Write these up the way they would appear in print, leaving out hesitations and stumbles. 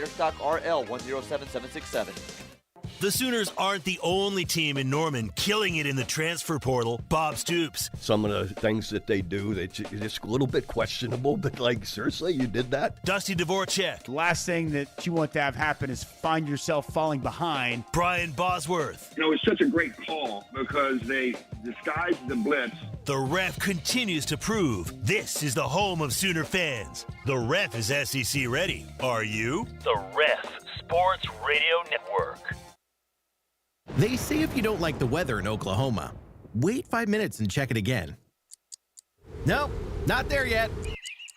player stock RL107767. The Sooners aren't the only team in Norman killing it in the transfer portal. Bob Stoops. Some of the things that they do, it's just a little bit questionable, but like, seriously, you did that? Dusty Dvorak. The last thing that you want to have happen is find yourself falling behind. Brian Bosworth. It's such a great call because they disguised the blitz. The Ref continues to prove this is the home of Sooner fans. The Ref is SEC ready. Are you? The Ref Sports Radio Network. They say if you don't like the weather in Oklahoma, wait 5 minutes and check it again. Nope, not there yet.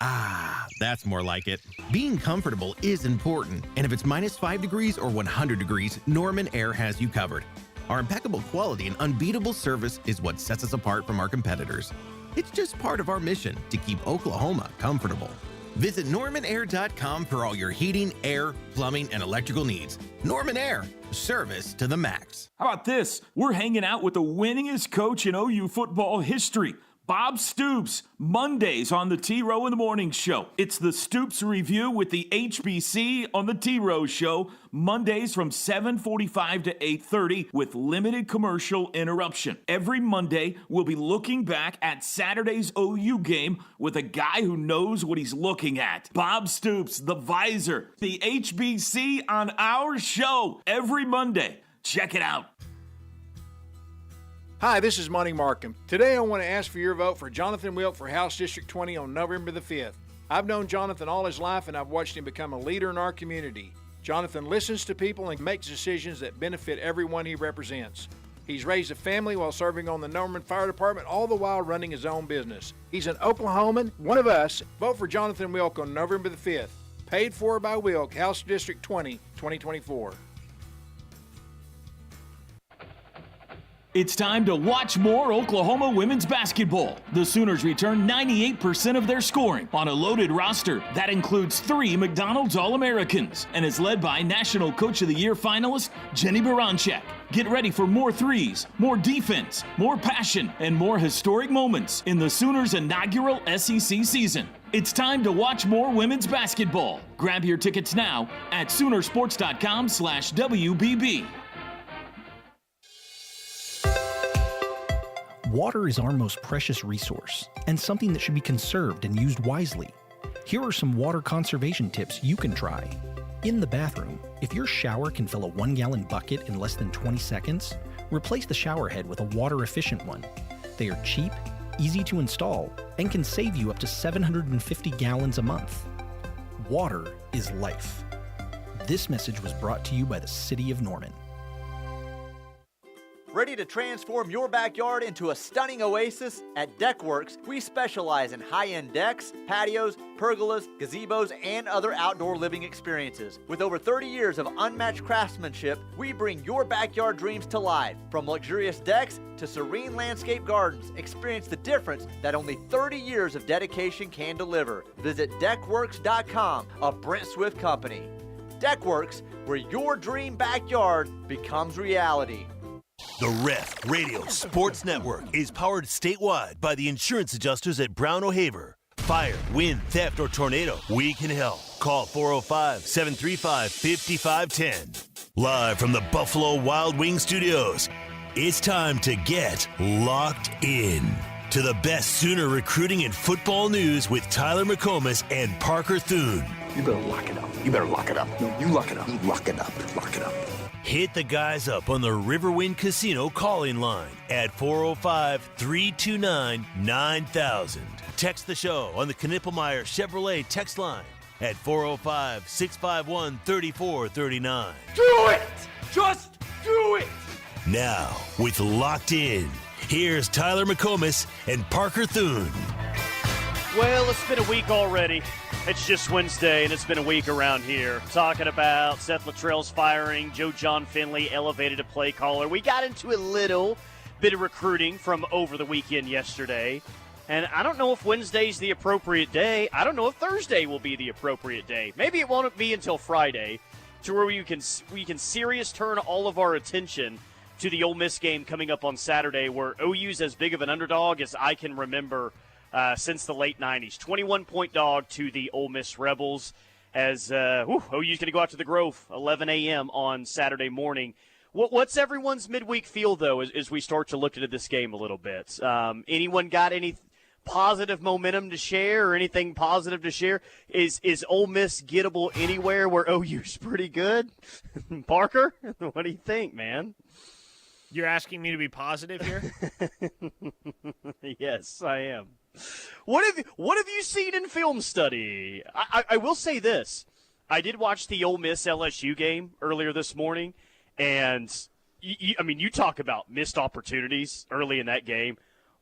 Ah, that's more like it. Being comfortable is important, and if it's -5 degrees or 100 degrees, Norman Air has you covered. Our impeccable quality and unbeatable service is what sets us apart from our competitors. It's just part of our mission to keep Oklahoma comfortable. Visit normanair.com for all your heating, air, plumbing, and electrical needs. Norman Air, service to the max. How about this? We're hanging out with the winningest coach in OU football history, Bob Stoops, Mondays on the T-Row in the Morning Show. It's the Stoops Review with the HBC on the T-Row Show, Mondays from 7:45 to 8:30 with limited commercial interruption. Every Monday, we'll be looking back at Saturday's OU game with a guy who knows what he's looking at. Bob Stoops, the Visor, the HBC on our show every Monday. Check it out. Hi, this is Monty Markham. Today I want to ask for your vote for Jonathan Wilk for House District 20 on November the 5th. I've known Jonathan all his life and I've watched him become a leader in our community. Jonathan listens to people and makes decisions that benefit everyone he represents. He's raised a family while serving on the Norman Fire Department, all the while running his own business. He's an Oklahoman, one of us. Vote for Jonathan Wilk on November the 5th. Paid for by Wilk, House District 20, 2024. It's time to watch more Oklahoma women's basketball. The Sooners return 98% of their scoring on a loaded roster that includes 3 McDonald's All-Americans and is led by National Coach of the Year finalist Jenny Baranchek. Get ready for more threes, more defense, more passion, and more historic moments in the Sooners' inaugural SEC season. It's time to watch more women's basketball. Grab your tickets now at Soonersports.com/WBB. Water is our most precious resource and something that should be conserved and used wisely. Here are some water conservation tips you can try. In the bathroom, if your shower can fill a 1-gallon bucket in less than 20 seconds, replace the shower head with a water-efficient one. They are cheap, easy to install, and can save you up to 750 gallons a month. Water is life. This message was brought to you by the City of Norman. Ready to transform your backyard into a stunning oasis? At Deckworks, we specialize in high-end decks, patios, pergolas, gazebos, and other outdoor living experiences. With over 30 years of unmatched craftsmanship, we bring your backyard dreams to life. From luxurious decks to serene landscape gardens, experience the difference that only 30 years of dedication can deliver. Visit Deckworks.com, a Brent Swift company. Deckworks, where your dream backyard becomes reality. The Ref Radio Sports Network is powered statewide by the insurance adjusters at Brown O'Haver. Fire, wind, theft, or tornado, we can help. Call 405-735-5510. Live from the Buffalo Wild Wing Studios, it's time to get locked in to the best Sooner recruiting and football news with Tyler McComas and Parker Thune. You better lock it up. You better lock it up. No, you lock it up. You lock it up. Lock it up. Hit the guys up on the Riverwind Casino calling line at 405-329-9000. Text the show on the Knippelmeyer Chevrolet text line at 405-651-3439. Do it! Just do it! Now, with Locked In, here's Tyler McComas and Parker Thune. Well, it's been a week already. It's just Wednesday, and it's been a week around here. Talking about Seth Luttrell's firing, Joe John Finley elevated to play caller. We got into a little bit of recruiting from over the weekend yesterday. And I don't know if Wednesday's the appropriate day. I don't know if Thursday will be the appropriate day. Maybe it won't be until Friday, to where we can serious turn all of our attention to the Ole Miss game coming up on Saturday, where OU's as big of an underdog as I can remember since the late 90s. 21-point dog to the Ole Miss Rebels. as OU's going to go out to the Grove 11 a.m. on Saturday morning. What's everyone's midweek feel, though, as we start to look into this game a little bit? Anyone got any positive momentum to share or anything positive to share? Is Ole Miss gettable anywhere where OU's pretty good? Parker, what do you think, man? You're asking me to be positive here? Yes, I am. What have you seen in film study? I will say this. I did watch the Ole Miss LSU game earlier this morning, and you talk about missed opportunities early in that game.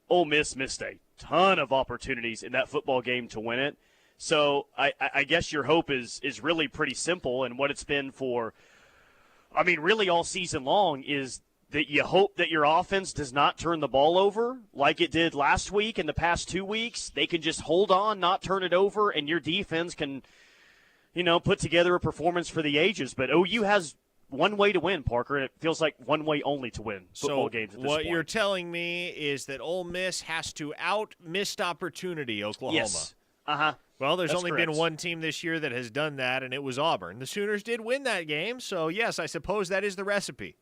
Ole Miss missed a ton of opportunities in that football game to win it. So I guess your hope is really pretty simple, and what it's been for, really all season long is that you hope that your offense does not turn the ball over like it did last week and the past 2 weeks. They can just hold on, not turn it over, and your defense can, put together a performance for the ages. But OU has one way to win, Parker, and it feels like one way only to win football games at this point. What you're telling me is that Ole Miss has to out-missed opportunity Oklahoma. Yes. Uh-huh. Well, there's That's only correct. been one team this year that has done that, and it was Auburn. The Sooners did win that game, so yes, I suppose that is the recipe.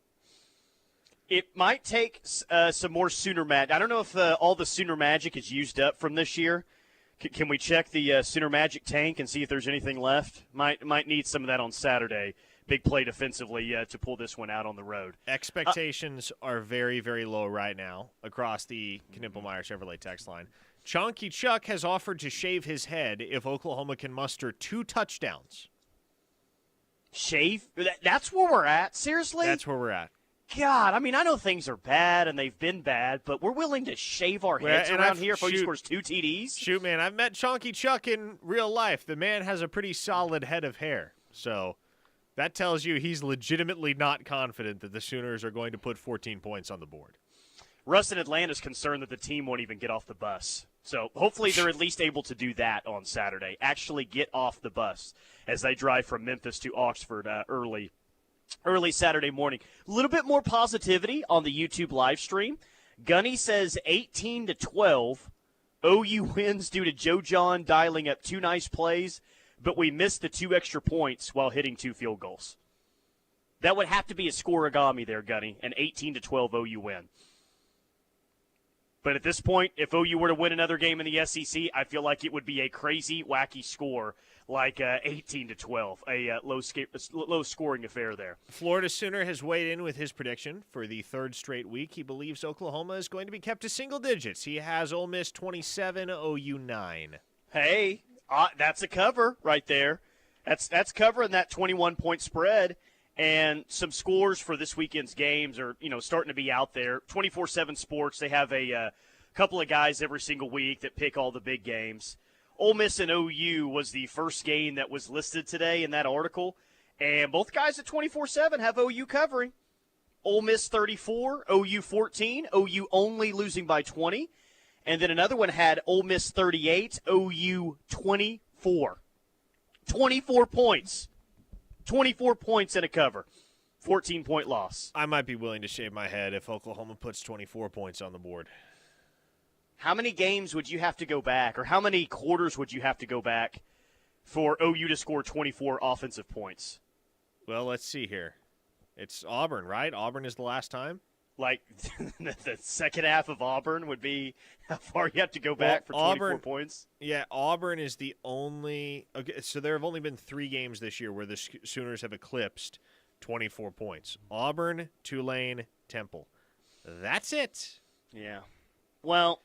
It might take some more Sooner Magic. I don't know if all the Sooner Magic is used up from this year. Can we check the Sooner Magic tank and see if there's anything left? Might need some of that on Saturday. Big play defensively to pull this one out on the road. Expectations are very, very low right now across the Knippelmeyer Chevrolet text line. Chonky Chuck has offered to shave his head if Oklahoma can muster 2 touchdowns. Shave? That's where we're at? Seriously? That's where we're at. God, I know things are bad and they've been bad, but we're willing to shave our heads around here if OU scores 2 TDs? Shoot, man, I've met Chonky Chuck in real life. The man has a pretty solid head of hair. So that tells you he's legitimately not confident that the Sooners are going to put 14 points on the board. Russ in Atlanta is concerned that the team won't even get off the bus. So hopefully they're at least able to do that on Saturday, actually get off the bus as they drive from Memphis to Oxford early Saturday morning. A little bit more positivity on the YouTube live stream. Gunny says 18-12. OU wins due to Joe John dialing up 2 nice plays, but we missed the 2 extra points while hitting 2 field goals. That would have to be a scoregami there, Gunny, an 18-12 OU win. But at this point, if OU were to win another game in the SEC, I feel like it would be a crazy, wacky score like 18-12, a low-scoring affair there. Florida Sooner has weighed in with his prediction for the 3rd straight week. He believes Oklahoma is going to be kept to single digits. He has Ole Miss 27, OU 9. Hey, that's a cover right there. That's covering that 21-point spread. And some scores for this weekend's games are, starting to be out there. 24/7 Sports, they have a couple of guys every single week that pick all the big games. Ole Miss and OU was the first game that was listed today in that article. And both guys at 24/7 have OU covering. Ole Miss 34, OU 14, OU only losing by 20. And then another one had Ole Miss 38, OU 24. 24 points. 24 points in a cover. 14-point loss. I might be willing to shave my head if Oklahoma puts 24 points on the board. How many games would you have to go back, or how many quarters would you have to go back for OU to score 24 offensive points? Well, let's see here. It's Auburn, right? Auburn is the last time? Like, the second half of Auburn would be how far you have to go back for 24 points? Yeah, Auburn is the only – okay, so there have only been 3 games this year where the Sooners have eclipsed 24 points. Auburn, Tulane, Temple. That's it. Yeah. Well,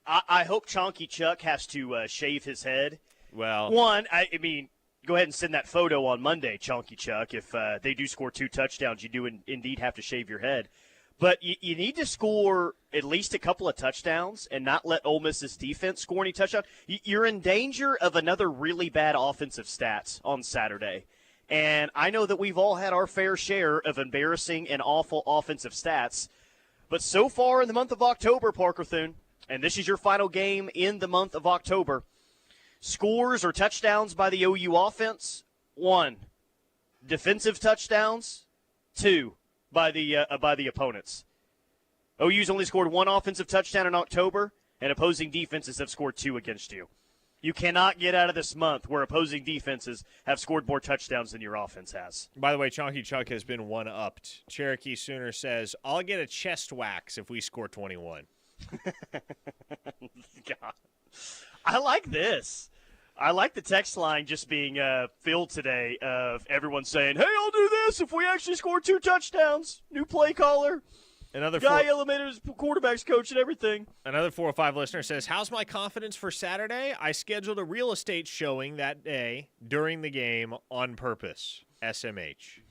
I hope Chonky Chuck has to shave his head. Well – One, I mean – go ahead and send that photo on Monday, Chonky Chuck. If they do score 2 touchdowns, you do indeed have to shave your head. But you need to score at least a couple of touchdowns and not let Ole Miss's defense score any touchdowns. You're in danger of another really bad offensive stats on Saturday. And I know that we've all had our fair share of embarrassing and awful offensive stats. But so far in the month of October, Parker Thune, and this is your final game in the month of October, scores or touchdowns by the OU offense, 1. Defensive touchdowns, 2. By the opponents. OU's only scored 1 offensive touchdown in October, and opposing defenses have scored 2 against you. You cannot get out of this month where opposing defenses have scored more touchdowns than your offense has. By the way, Chonky Chuck has been one-upped. Cherokee Sooner says, I'll get a chest wax if we score 21. God. I like this. I like the text line just being filled today of everyone saying, hey, I'll do this if we actually score 2 touchdowns. New play caller. Another guy eliminated his quarterback's coach and everything. Another 405 listener says, how's my confidence for Saturday? I scheduled a real estate showing that day during the game on purpose. SMH.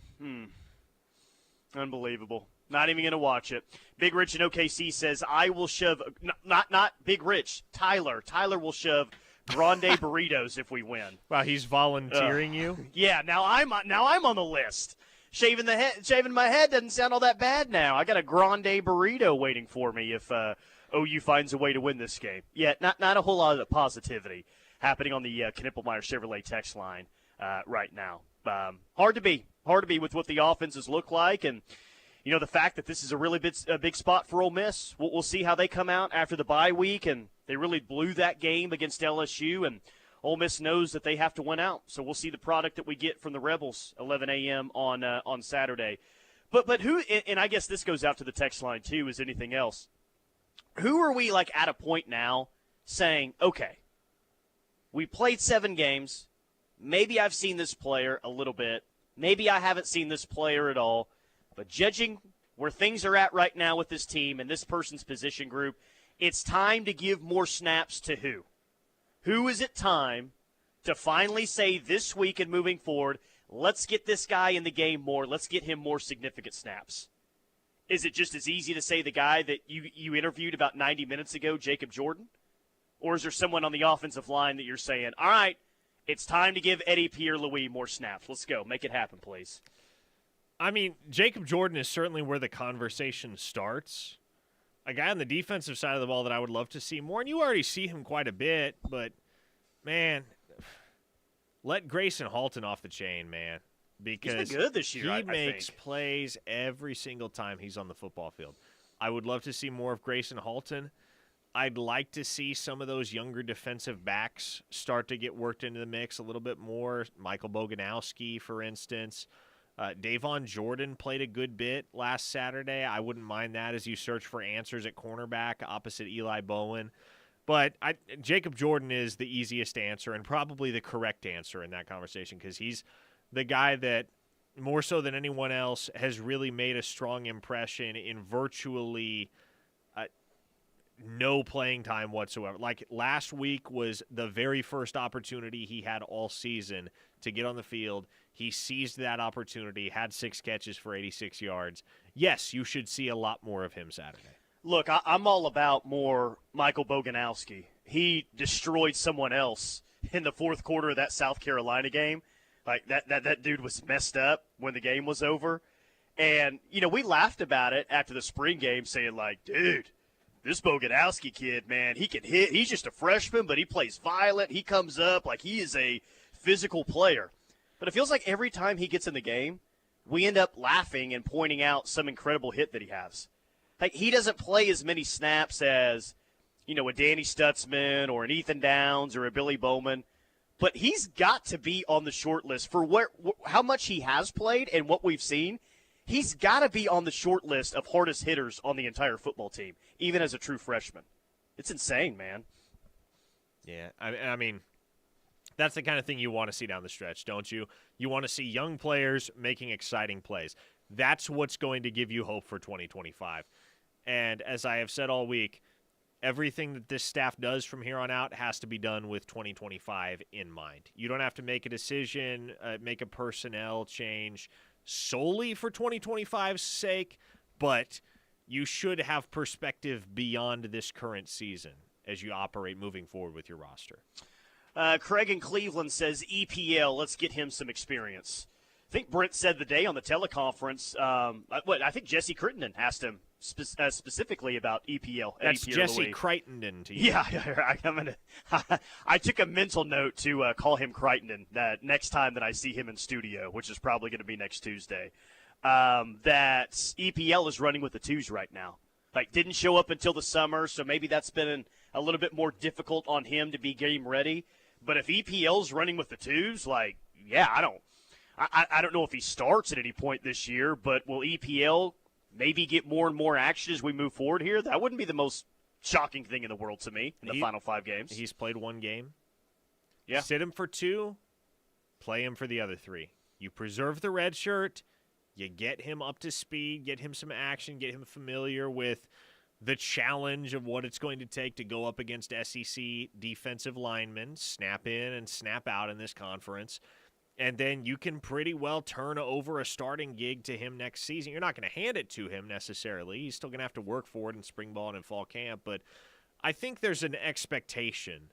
Unbelievable. Not even going to watch it. Big Rich in OKC says, I will shove – not Big Rich. Tyler. Tyler will shove grande burritos if we win. Wow, he's volunteering you? Yeah, now I'm on the list. Shaving my head doesn't sound all that bad now. I got a grande burrito waiting for me if OU finds a way to win this game. Yeah, not a whole lot of positivity happening on the Knippelmeyer Chevrolet text line right now. Hard to be with what the offenses look like, and the fact that this is a really big spot for Ole Miss. We'll see how they come out after the bye week, and they really blew that game against LSU, and Ole Miss knows that they have to win out. So we'll see the product that we get from the Rebels 11 a.m. on Saturday. But who, and I guess this goes out to the text line too, as anything else. Who are we at a point now saying, okay, we played 7 games. Maybe I've seen this player a little bit. Maybe I haven't seen this player at all. But judging where things are at right now with this team and this person's position group, it's time to give more snaps to who? Who is it time to finally say this week and moving forward, let's get this guy in the game more, let's get him more significant snaps? Is it just as easy to say the guy that you interviewed about 90 minutes ago, Jacob Jordan? Or is there someone on the offensive line that you're saying, all right, it's time to give Eddie Pierre-Louis more snaps. Let's go. Make it happen, please. I mean, Jacob Jordan is certainly where the conversation starts. A guy on the defensive side of the ball that I would love to see more, and you already see him quite a bit, but, man, let Grayson Halton off the chain, man. Because he's been good this year, he I makes think. plays every single time he's on the football field. I would love to see more of Grayson Halton. I'd like to see some of those younger defensive backs start to get worked into the mix a little bit more. Michael Boganowski, for instance. Davon Jordan played a good bit last Saturday. I wouldn't mind that as you search for answers at cornerback opposite Eli Bowen. But Jacob Jordan is the easiest answer and probably the correct answer in that conversation because he's the guy that, more so than anyone else, has really made a strong impression in virtually no playing time whatsoever. Like last week was the very first opportunity he had all season to get on the field. He seized that opportunity, had 6 catches for 86 yards. Yes, you should see a lot more of him Saturday. Look, I'm all about more Michael Boganowski. He destroyed someone else in the fourth quarter of that South Carolina game. Like, that dude was messed up when the game was over. And, we laughed about it after the spring game saying, like, dude, this Boganowski kid, man, he can hit. He's just a freshman, but he plays violent. He comes up like he is a physical player. But it feels like every time he gets in the game, we end up laughing and pointing out some incredible hit that he has. Like, he doesn't play as many snaps as, a Danny Stutzman or an Ethan Downs or a Billy Bowman. But he's got to be on the short list for how much he has played and what we've seen. He's got to be on the short list of hardest hitters on the entire football team, even as a true freshman. It's insane, man. Yeah, I mean, that's the kind of thing you want to see down the stretch, don't you? You want to see young players making exciting plays. That's what's going to give you hope for 2025. And as I have said all week, everything that this staff does from here on out has to be done with 2025 in mind. You don't have to make a decision, make a personnel change solely for 2025's sake, but you should have perspective beyond this current season as you operate moving forward with your roster. Craig in Cleveland says EPL, let's get him some experience. I think Brent said the day on the teleconference, I think Jesse Crittenden asked him specifically about EPL. That's Jesse Crittenden to you. Yeah, I took a mental note to call him Crittenden that next time that I see him in studio, which is probably going to be next Tuesday. That EPL is running with the twos right now. Like, didn't show up until the summer, so maybe that's been a little bit more difficult on him to be game ready. But if EPL's running with the twos, like, yeah, I don't know if he starts at any point this year, but will EPL maybe get more and more action as we move forward here? That wouldn't be the most shocking thing in the world to me in the final 5 games. He's played 1 game. Yeah. Sit him for 2, play him for the other 3. You preserve the red shirt, you get him up to speed, get him some action, get him familiar with the challenge of what it's going to take to go up against SEC defensive linemen, snap in and snap out in this conference. And then you can pretty well turn over a starting gig to him next season. You're not going to hand it to him necessarily. He's still going to have to work for it in spring ball and in fall camp. But I think there's an expectation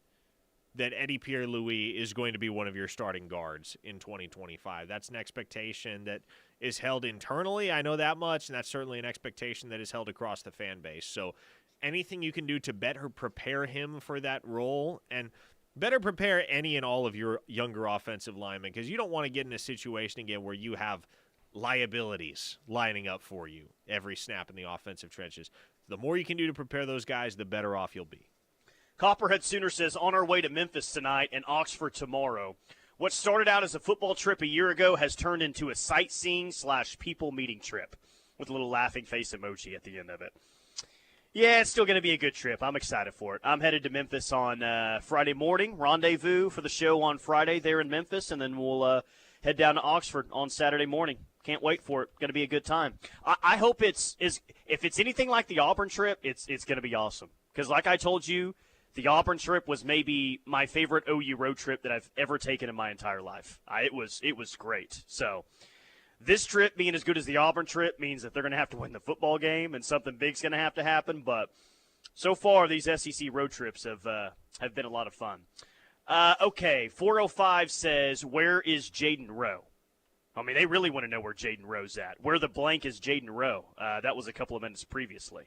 that Eddie Pierre-Louis is going to be one of your starting guards in 2025. That's an expectation that is held internally. I know that much, and that's certainly an expectation that is held across the fan base. So anything you can do to better prepare him for that role and better prepare any and all of your younger offensive linemen, because you don't want to get in a situation again where you have liabilities lining up for you every snap in the offensive trenches. The more you can do to prepare those guys, the better off you'll be. Copperhead Sooner says, on our way to Memphis tonight and Oxford tomorrow. What started out as a football trip a year ago has turned into a sightseeing/people meeting trip, with a little laughing face emoji at the end of it. Yeah, it's still going to be a good trip. I'm excited for it. I'm headed to Memphis on Friday morning. Rendezvous for the show on Friday there in Memphis, and then we'll head down to Oxford on Saturday morning. Can't wait for it. Going to be a good time. I hope if it's anything like the Auburn trip, it's going to be awesome. Because like I told you, the Auburn trip was maybe my favorite OU road trip that I've ever taken in my entire life. It was great. So this trip being as good as the Auburn trip means that they're going to have to win the football game and something big's going to have to happen. But so far, these SEC road trips have been a lot of fun. Okay, 405 says, where is Jaden Rowe? I mean, they really want to know where Jaden Rowe's at. Where the blank is Jaden Rowe? That was a couple of minutes previously.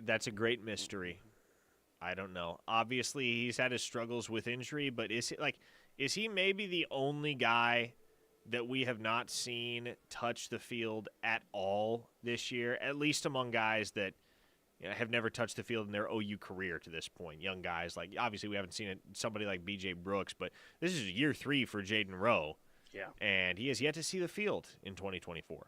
That's a great mystery. I don't know. Obviously, he's had his struggles with injury, but is he maybe the only guy that we have not seen touch the field at all this year, at least among guys that have never touched the field in their OU career to this point? Young guys, like obviously we haven't seen somebody like B.J. Brooks, but this is year 3 for Jaden Rowe. Yeah. And he has yet to see the field in 2024.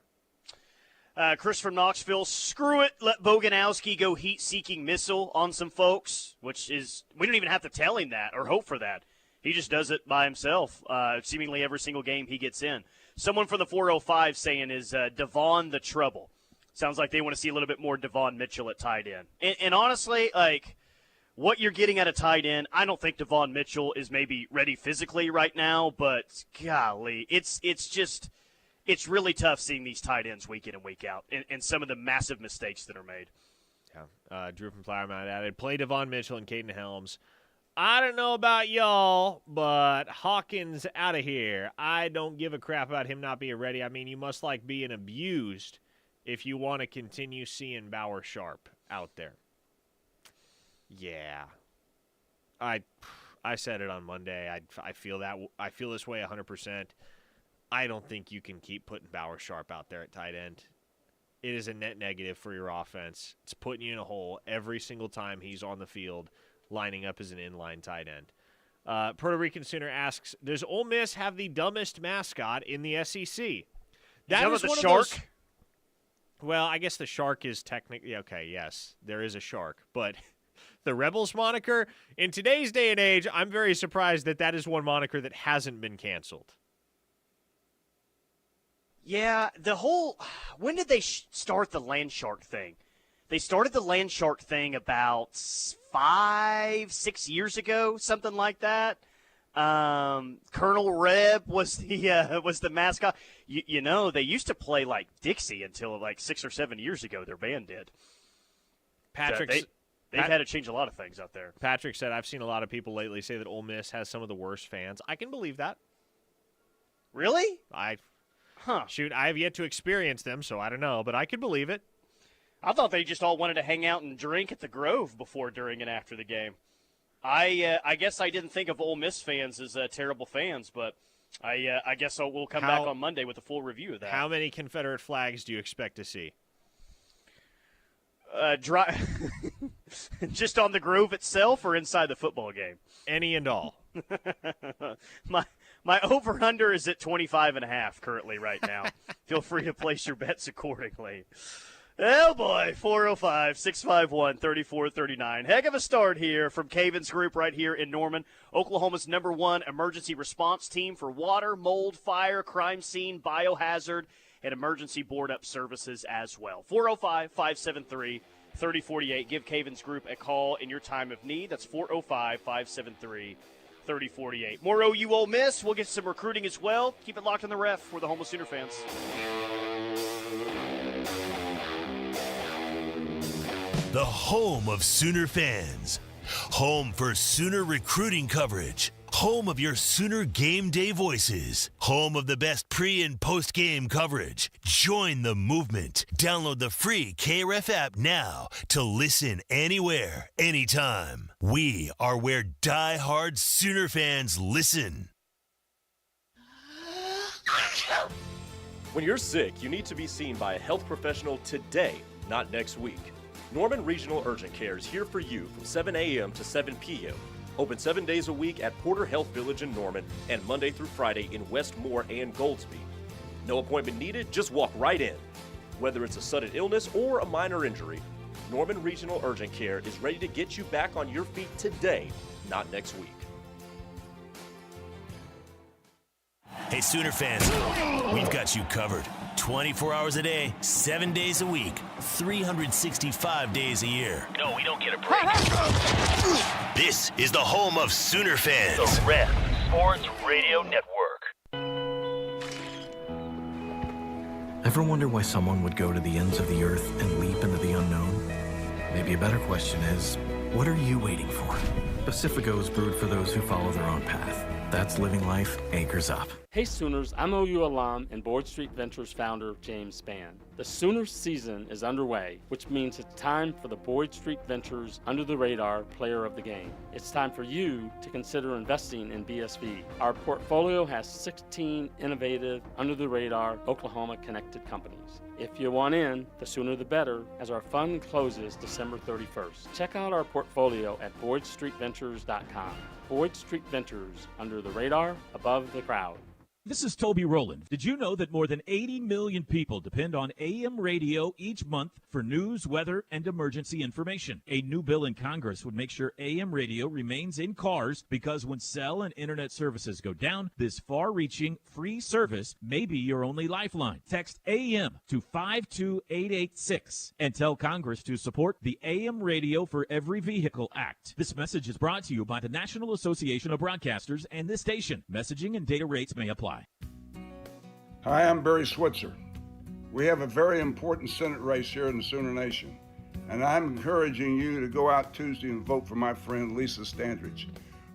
Chris from Knoxville, screw it. Let Boganowski go heat-seeking missile on some folks, which is – we don't even have to tell him that or hope for that. He just does it by himself, seemingly every single game he gets in. Someone from the 405 saying is Devon the trouble. Sounds like they want to see a little bit more Devon Mitchell at tight end. And honestly, like, what you're getting at a tight end, I don't think Devon Mitchell is maybe ready physically right now, but golly, it's just – it's really tough seeing these tight ends week in and week out and some of the massive mistakes that are made. Yeah. Drew from Flower Mound added, play Devon Mitchell and Caden Helms. I don't know about y'all, but Hawkins out of here. I don't give a crap about him not being ready. I mean, you must like being abused if you want to continue seeing Bauer Sharp out there. Yeah. I said it on Monday. I feel this way 100%. I don't think you can keep putting Bauer Sharp out there at tight end. It is a net negative for your offense. It's putting you in a hole every single time he's on the field, lining up as an inline tight end. Puerto Rican Sooner asks, does Ole Miss have the dumbest mascot in the SEC? That was the shark? Well, I guess the shark is technically – okay, yes, there is a shark. But the Rebels moniker, in today's day and age, I'm very surprised that is one moniker that hasn't been canceled. Yeah, when did they start the land shark thing? They started the land shark thing about 5-6 years ago, something like that. Colonel Reb was the mascot. You know, they used to play like Dixie until like 6 or 7 years ago. Their band did. They've had to change a lot of things out there. Patrick said, I've seen a lot of people lately say that Ole Miss has some of the worst fans. I can believe that. Really? Shoot, I have yet to experience them, so I don't know, but I could believe it. I thought they just all wanted to hang out and drink at the Grove before, during, and after the game. I guess I didn't think of Ole Miss fans as terrible fans, but I guess we'll come back on Monday with a full review of that. How many Confederate flags do you expect to see? Just on the groove itself or inside the football game? Any and all. My over-under is at 25.5 currently right now. Feel free to place your bets accordingly. Oh, boy, 405-651-3439. Heck of a start here from Cavens Group right here in Norman, Oklahoma's #1 emergency response team for water, mold, fire, crime scene, biohazard, and emergency board-up services as well. 405-573-3048. Give Cavens Group a call in your time of need. That's 405-573-3048. More OU Ole Miss. We'll get some recruiting as well. Keep it locked on the ref for the home of Sooner fans. The home of Sooner fans. Home for Sooner recruiting coverage. Home of your Sooner game day voices. Home of the best pre- and post-game coverage. Join the movement. Download the free KRF app now to listen anywhere, anytime. We are where die-hard Sooner fans listen. When you're sick, you need to be seen by a health professional today, not next week. Norman Regional Urgent Care is here for you from 7 a.m. to 7 p.m. Open 7 days a week at Porter Health Village in Norman and Monday through Friday in Westmore and Goldsby. No appointment needed, just walk right in. Whether it's a sudden illness or a minor injury, Norman Regional Urgent Care is ready to get you back on your feet today, not next week. Hey, Sooner fans, we've got you covered. 24 hours a day, 7 days a week, 365 days a year. No, we don't get a break. This is the home of Sooner fans. The Ref Sports Radio Network. Ever wonder why someone would go to the ends of the earth and leap into the unknown? Maybe a better question is, what are you waiting for? Pacifico is brewed for those who follow their own path. That's living life anchors up. Hey Sooners, I'm OU alum and Boyd Street Ventures founder James Spann. The Sooners season is underway, which means it's time for the Boyd Street Ventures Under the Radar Player of the Game. It's time for you to consider investing in BSV. Our portfolio has 16 innovative, under-the-radar, Oklahoma-connected companies. If you want in, the sooner the better, as our fund closes December 31st. Check out our portfolio at BoydStreetVentures.com. Boyd Street Ventures, under the radar, above the crowd. This is Toby Rowland. Did you know that more than 80 million people depend on AM radio each month for news, weather, and emergency information? A new bill in Congress would make sure AM radio remains in cars because when cell and internet services go down, this far-reaching free service may be your only lifeline. Text AM to 52886 and tell Congress to support the AM Radio for Every Vehicle Act. This message is brought to you by the National Association of Broadcasters and this station. Messaging and data rates may apply. Hi, I'm Barry Switzer. We have a very important Senate race here in the Sooner Nation, and I'm encouraging you to go out Tuesday and vote for my friend Lisa Standridge.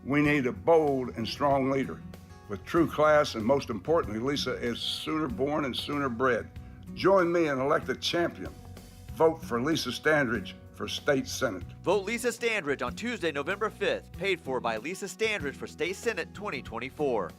We need a bold and strong leader with true class, and most importantly, Lisa is Sooner born and Sooner bred. Join me and elect a champion. Vote for Lisa Standridge for State Senate. Vote Lisa Standridge on Tuesday, November 5th, paid for by Lisa Standridge for State Senate 2024.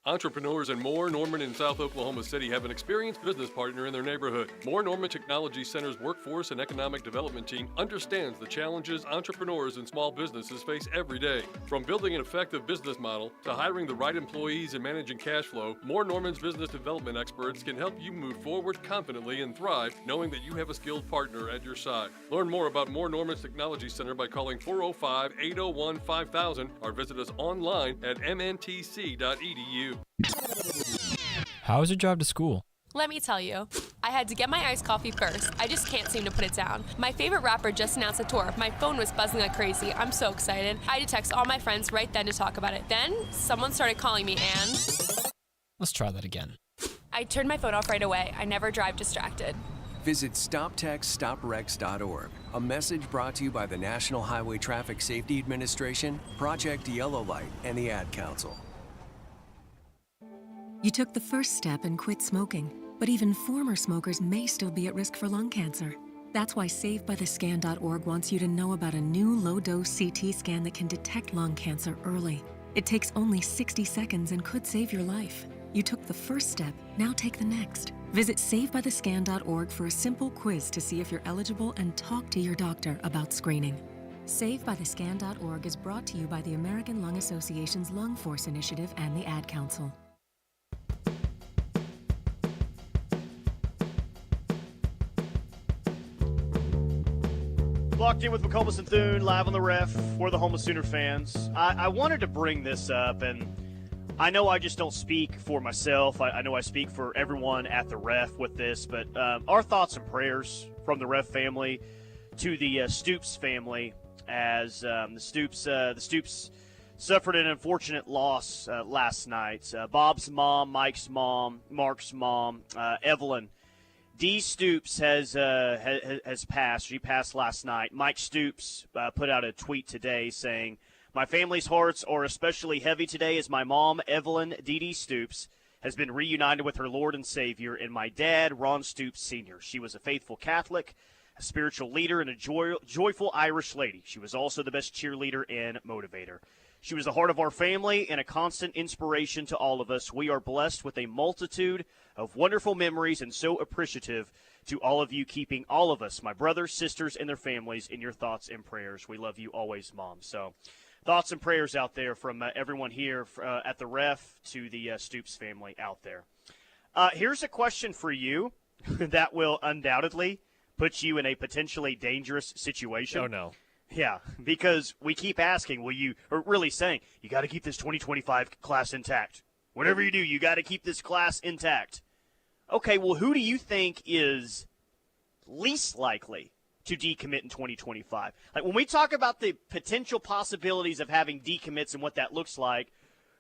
Entrepreneurs and More Norman in South Oklahoma City have an experienced business partner in their neighborhood. More Norman Technology Center's workforce and economic development team understands the challenges entrepreneurs and small businesses face every day. From building an effective business model to hiring the right employees and managing cash flow, More Norman's business development experts can help you move forward confidently and thrive knowing that you have a skilled partner at your side. Learn more about More Norman's Technology Center by calling 405-801-5000 or visit us online at mntc.edu. How was your drive to school? Let me tell you, I had to get my iced coffee first. I just can't seem to put it down. My favorite rapper just announced a tour. My phone was buzzing like crazy. I'm so excited. I had to text all my friends right then to talk about it. Then, someone started calling me and... Let's try that again. I turned my phone off right away. I never drive distracted. Visit StopTextStopWrecks.org. A message brought to you by the National Highway Traffic Safety Administration, Project Yellow Light, and the Ad Council. You took the first step and quit smoking, but even former smokers may still be at risk for lung cancer. That's why SaveByTheScan.org wants you to know about a new low-dose CT scan that can detect lung cancer early. It takes only 60 seconds and could save your life. You took the first step, now take the next. Visit SaveByTheScan.org for a simple quiz to see if you're eligible and talk to your doctor about screening. SaveByTheScan.org is brought to you by the American Lung Association's Lung Force Initiative and the Ad Council. Locked in with McComas and Thune, live on the ref for the home of Sooner fans. I wanted to bring this up, and I know I just don't speak for myself. I know I speak for everyone at the ref with this, but our thoughts and prayers from the ref family to the Stoops family as the Stoops suffered an unfortunate loss last night. Bob's mom, Mike's mom, Mark's mom, Evelyn. Dee Stoops has passed. She passed last night. Mike Stoops put out a tweet today saying, "My family's hearts are especially heavy today as my mom, Evelyn Dee Stoops, has been reunited with her Lord and Savior, and my dad, Ron Stoops Sr. She was a faithful Catholic, a spiritual leader, and a joyful Irish lady. She was also the best cheerleader and motivator. She was the heart of our family and a constant inspiration to all of us. We are blessed with a multitude of wonderful memories and so appreciative to all of you keeping all of us, my brothers, sisters, and their families, in your thoughts and prayers. We love you always, Mom." So thoughts and prayers out there from everyone here at the ref to the Stoops family out there. Here's a question for you that will undoubtedly put you in a potentially dangerous situation. Oh, no. Yeah, because we keep asking, or really saying, you got to keep this 2025 class intact. Whatever you do, you got to keep this class intact. Okay, well, who do you think is least likely to decommit in 2025? Like, when we talk about the potential possibilities of having decommits and what that looks like,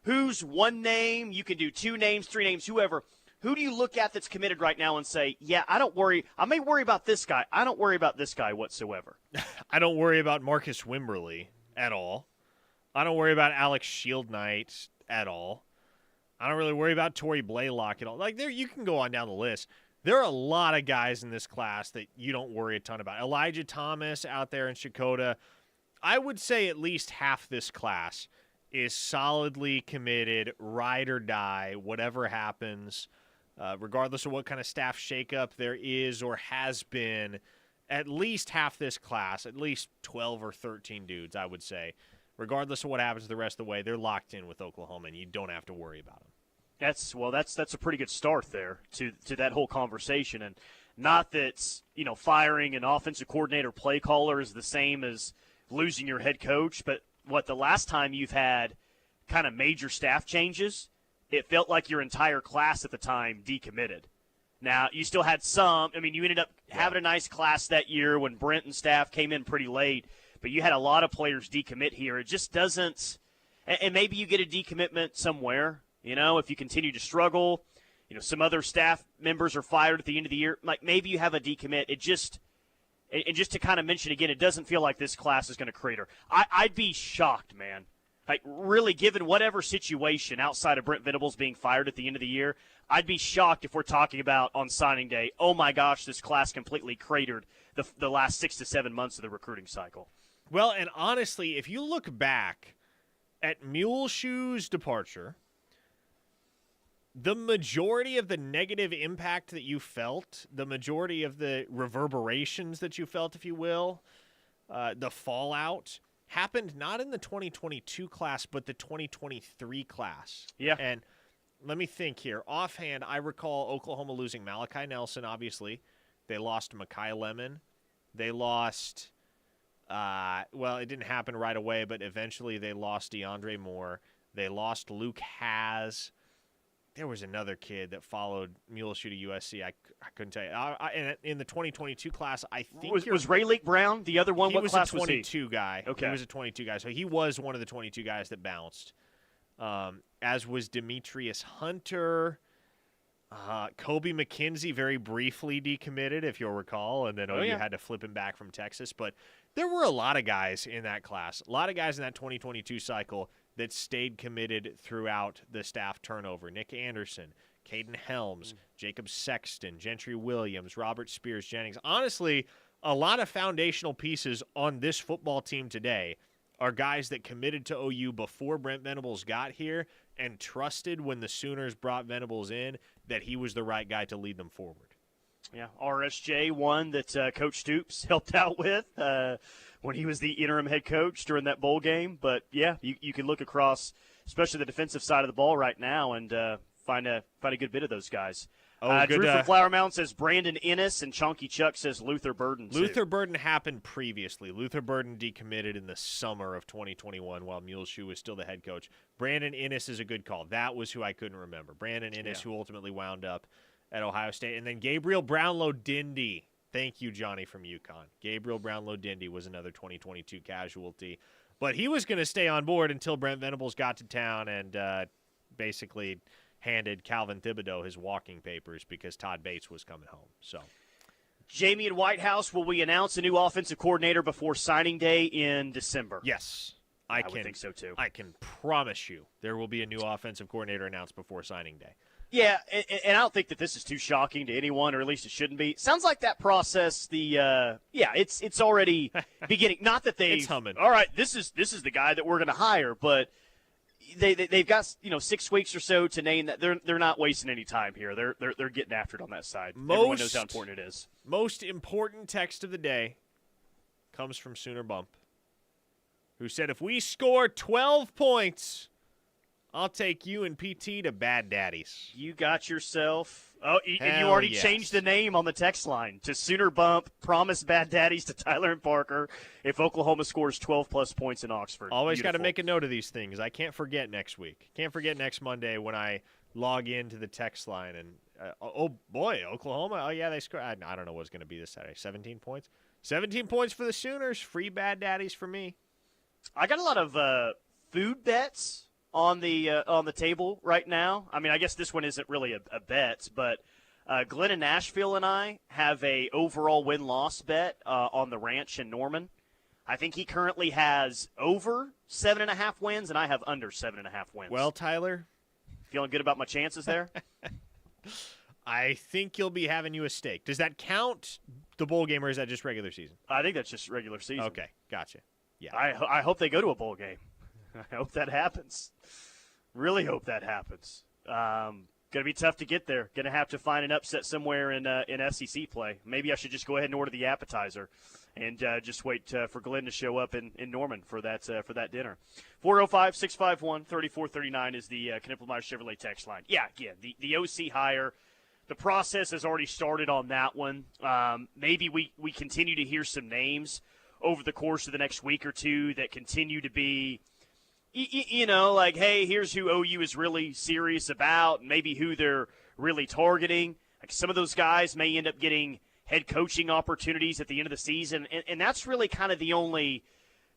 who's one name? You can do 2 names, 3 names, whoever. Who do you look at that's committed right now and say, yeah, I don't worry. I may worry about this guy. I don't worry about this guy whatsoever. I don't worry about Marcus Wimberly at all. I don't worry about Alex Shieldknight at all. I don't really worry about Torrey Blaylock at all. Like, you can go on down the list. There are a lot of guys in this class that you don't worry a ton about. Elijah Thomas out there in Shakota. I would say at least half this class is solidly committed, ride or die, whatever happens. Regardless of what kind of staff shakeup there is or has been, at least half this class, at least 12 or 13 dudes, I would say, regardless of what happens the rest of the way, they're locked in with Oklahoma, and you don't have to worry about them. That's a pretty good start there to that whole conversation. And not that, firing an offensive coordinator, play caller is the same as losing your head coach, but the last time you've had kind of major staff changes, it felt like your entire class at the time decommitted. Now, you still had some. I mean, you ended up having a nice class that year when Brent and staff came in pretty late, but you had a lot of players decommit here. It just doesn't – and maybe you get a decommitment somewhere, if you continue to struggle. Some other staff members are fired at the end of the year. Like, maybe you have a decommit. And just to kind of mention again, it doesn't feel like this class is going to crater. I'd be shocked, man. Like, really, given whatever situation outside of Brent Venables being fired at the end of the year, I'd be shocked if we're talking about on signing day, oh, my gosh, this class completely cratered the last 6 to 7 months of the recruiting cycle. Well, and honestly, if you look back at Muleshoe's departure, the majority of the negative impact that you felt, the majority of the reverberations that you felt, if you will, the fallout, happened not in the 2022 class, but the 2023 class. Yeah. And let me think here. Offhand, I recall Oklahoma losing Malachi Nelson, obviously. They lost Mekhi Lemon. They lost, it didn't happen right away, but eventually they lost DeAndre Moore. They lost Luke Haas. There was another kid that followed Muleshoe to USC. I couldn't tell you. In the 2022 class, I think was Ray Lake Brown the other one? What class was he? He was a 22 guy. Okay, he was a 22 guy. So he was one of the 22 guys that bounced. As was Demetrius Hunter, Kobe McKenzie, very briefly decommitted, if you'll recall, and then you had to flip him back from Texas. But there were a lot of guys in that class, a lot of guys in that 2022 cycle that stayed committed throughout the staff turnover. Nick Anderson, Caden Helms, Jacob Sexton, Gentry Williams, Robert Spears Jennings. Honestly, a lot of foundational pieces on this football team today are guys that committed to OU before Brent Venables got here and trusted when the Sooners brought Venables in that he was the right guy to lead them forward. Yeah, RSJ, one that Coach Stoops helped out with when he was the interim head coach during that bowl game. But, yeah, you can look across, especially the defensive side of the ball right now, and find a good bit of those guys. Drew from Flower Mound says Brandon Ennis, and Chonky Chuck says Luther Burden. Luther Burden happened previously. Luther Burden decommitted in the summer of 2021 while Muleshoe was still the head coach. Brandon Ennis is a good call. That was who I couldn't remember. Brandon Ennis, who ultimately wound up at Ohio State. And then Gabriel Brownlow-Dindy. Thank you, Johnny from UConn. Gabriel Brownlow-Dindy was another 2022 casualty. But he was going to stay on board until Brent Venables got to town and basically handed Calvin Thibodeau his walking papers because Todd Bates was coming home. So, Jamie in White House, will we announce a new offensive coordinator before signing day in December? Yes. I would think so, too. I can promise you there will be a new offensive coordinator announced before signing day. Yeah, and I don't think that this is too shocking to anyone, or at least it shouldn't be. Sounds like that process, it's already beginning. Not that they've, it's humming. All right, this is the guy that we're going to hire, but they've got 6 weeks or so to name that. They're not wasting any time here. They're getting after it on that side. Everyone knows how important it is. Most important text of the day comes from Sooner Bump, who said, if we score 12 points, I'll take you and PT to Bad Daddies. You got yourself. Oh, and you already changed the name on the text line to Sooner Bump. Promise Bad Daddies to Tyler and Parker if Oklahoma scores 12-plus points in Oxford. Always got to make a note of these things. I can't forget next week. Can't forget next Monday when I log into the text line and, oh, boy, Oklahoma. Oh, yeah, they scored. I don't know what's going to be this Saturday. 17 points? 17 points for the Sooners. Free Bad Daddies for me. I got a lot of food bets on the table right now. I mean, I guess this one isn't really a bet, but Glenn in Nashville and I have a overall win-loss bet on the ranch in Norman. I think he currently has over 7.5 wins, and I have under 7.5 wins. Well, Tyler, feeling good about my chances there? I think you'll be having you a steak. Does that count the bowl game, or is that just regular season? I think that's just regular season. Okay, gotcha. Yeah, I hope they go to a bowl game. I hope that happens. Really hope that happens. Going to be tough to get there. Going to have to find an upset somewhere in SEC play. Maybe I should just go ahead and order the appetizer and just wait for Glenn to show up in Norman for that dinner. 405-651-3439 is the Knippelmeyer Chevrolet text line. Yeah, again, the OC hire, the process has already started on that one. Maybe we continue to hear some names over the course of the next week or two that continue to be, like, hey, here's who OU is really serious about, and maybe who they're really targeting. Like, some of those guys may end up getting head coaching opportunities at the end of the season, and that's really kind of the only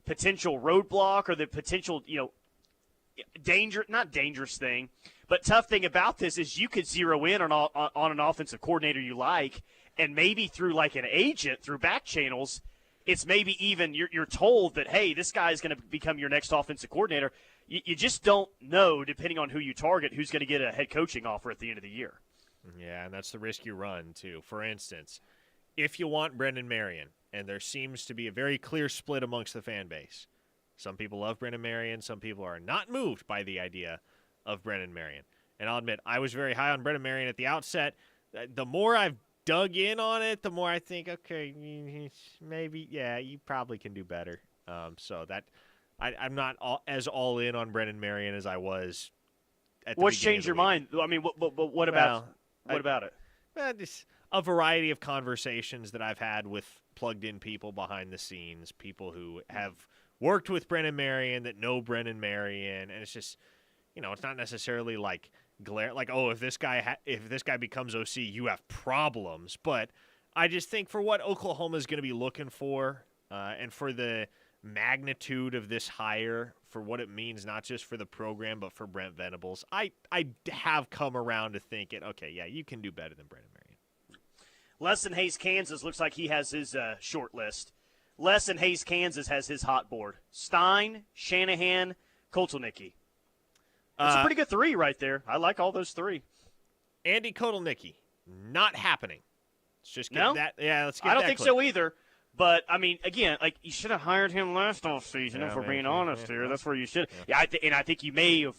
potential roadblock or the potential, not dangerous thing, but tough thing about this is you could zero in on an offensive coordinator you like, and maybe through like an agent, through back channels, it's maybe even you're told that, hey, this guy is going to become your next offensive coordinator. You just don't know, depending on who you target, who's going to get a head coaching offer at the end of the year. Yeah, and that's the risk you run, too. For instance, if you want Brendan Marion, and there seems to be a very clear split amongst the fan base. Some people love Brendan Marion. Some people are not moved by the idea of Brendan Marion. And I'll admit, I was very high on Brendan Marion at the outset. The more I've dug in on it, the more I think, okay, maybe, yeah, you probably can do better. So that I'm not as all in on Brendan Marion as I was at the What's beginning changed of the your week. mind? I mean, what about it? Just a variety of conversations that I've had with plugged-in people behind the scenes, people who have worked with Brendan Marion that know Brendan Marion, and it's just, it's not necessarily like if this guy becomes OC, you have problems. But I just think for what Oklahoma is going to be looking for, and for the magnitude of this hire, for what it means not just for the program but for Brent Venables, I have come around to thinking, okay, yeah, you can do better than Brendan Marion. Les in Hayes, Kansas looks like he has his short list. Les in Hayes, Kansas has his hot board. Stein, Shanahan, Kotelnicki. That's a pretty good three right there. I like all those three. Andy Kotelnicki, not happening. Let's just get that. Yeah, let's get that. I don't think so either. But, I mean, again, like, you should have hired him last offseason, if we're being honest here. That's where you should. Yeah, and I think you may have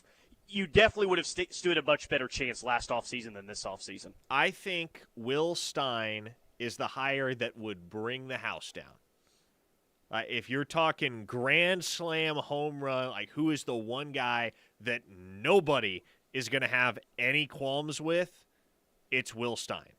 you definitely would have stood a much better chance last offseason than this offseason. I think Will Stein is the hire that would bring the house down. If you're talking grand slam home run, like who is the one guy that nobody is going to have any qualms with, it's Will Stein.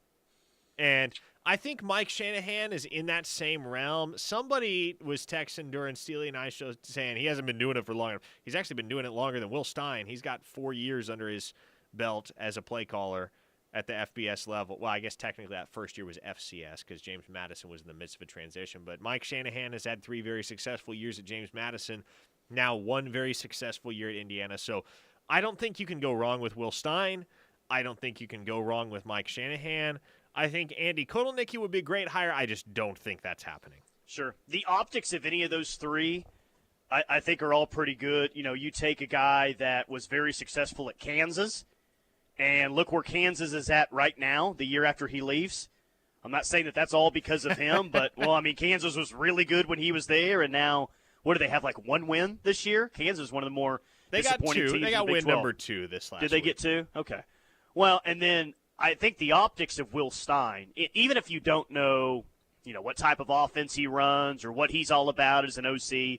And I think Mike Shanahan is in that same realm. Somebody was texting during Steely and I show saying he hasn't been doing it for long enough. He's actually been doing it longer than Will Stein. He's got 4 years under his belt as a play caller at the FBS level. Well, I guess technically that first year was FCS because James Madison was in the midst of a transition. But Mike Shanahan has had 3 very successful years at James Madison, now 1 very successful year at Indiana. So I don't think you can go wrong with Will Stein. I don't think you can go wrong with Mike Shanahan. I think Andy Kotelnicki would be a great hire. I just don't think that's happening. Sure. The optics of any of those 3, I think, are all pretty good. You know, you take a guy that was very successful at Kansas, and look where Kansas is at right now, the year after he leaves. I'm not saying that that's all because of him, but, well, I mean, Kansas was really good when he was there, and now, what do they have, like 1 win this year? Kansas is one of the more disappointing teams. They got in the Big win 12. number 2 this last week. Did they get 2? Okay. Well, and then I think the optics of Will Stein, even if you don't know, what type of offense he runs or what he's all about as an OC,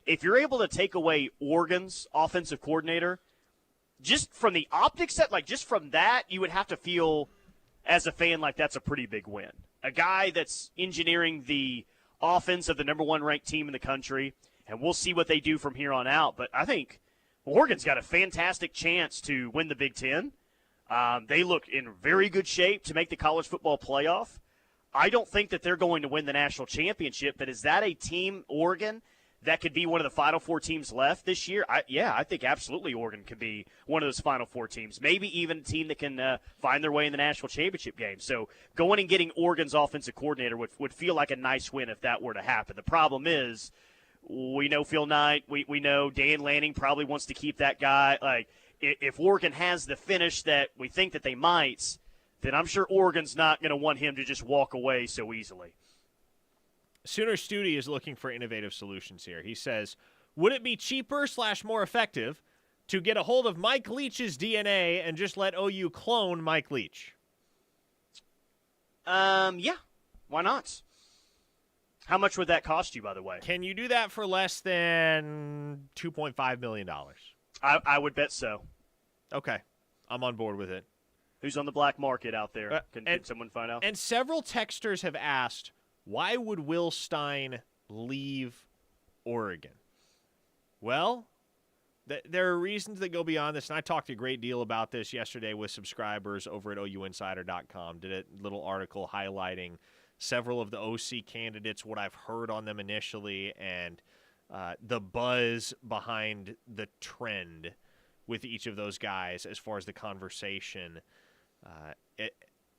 if you're able to take away Oregon's offensive coordinator, just from the optics set, like just from that, you would have to feel as a fan like that's a pretty big win. A guy that's engineering the offense of the number 1 ranked team in the country, and we'll see what they do from here on out. But I think Oregon's got a fantastic chance to win the Big Ten. They look in very good shape to make the college football playoff. I don't think that they're going to win the national championship, but is that a team, Oregon, that could be one of the Final 4 teams left this year? I think absolutely Oregon could be one of those Final 4 teams, maybe even a team that can find their way in the national championship game. So going and getting Oregon's offensive coordinator would feel like a nice win if that were to happen. The problem is we know Phil Knight, we know Dan Lanning probably wants to keep that guy. Like, if Oregon has the finish that we think that they might, then I'm sure Oregon's not going to want him to just walk away so easily. Sooner Studi is looking for innovative solutions here. He says, would it be cheaper / more effective to get a hold of Mike Leach's DNA and just let OU clone Mike Leach? Yeah, why not? How much would that cost you, by the way? Can you do that for less than $2.5 million? I would bet so. Okay. I'm on board with it. Who's on the black market out there? Can someone find out? And several texters have asked, why would Will Stein leave Oregon? Well, there are reasons that go beyond this, and I talked a great deal about this yesterday with subscribers over at OUinsider.com. Did a little article highlighting several of the OC candidates, what I've heard on them initially, and the buzz behind the trend with each of those guys as far as the conversation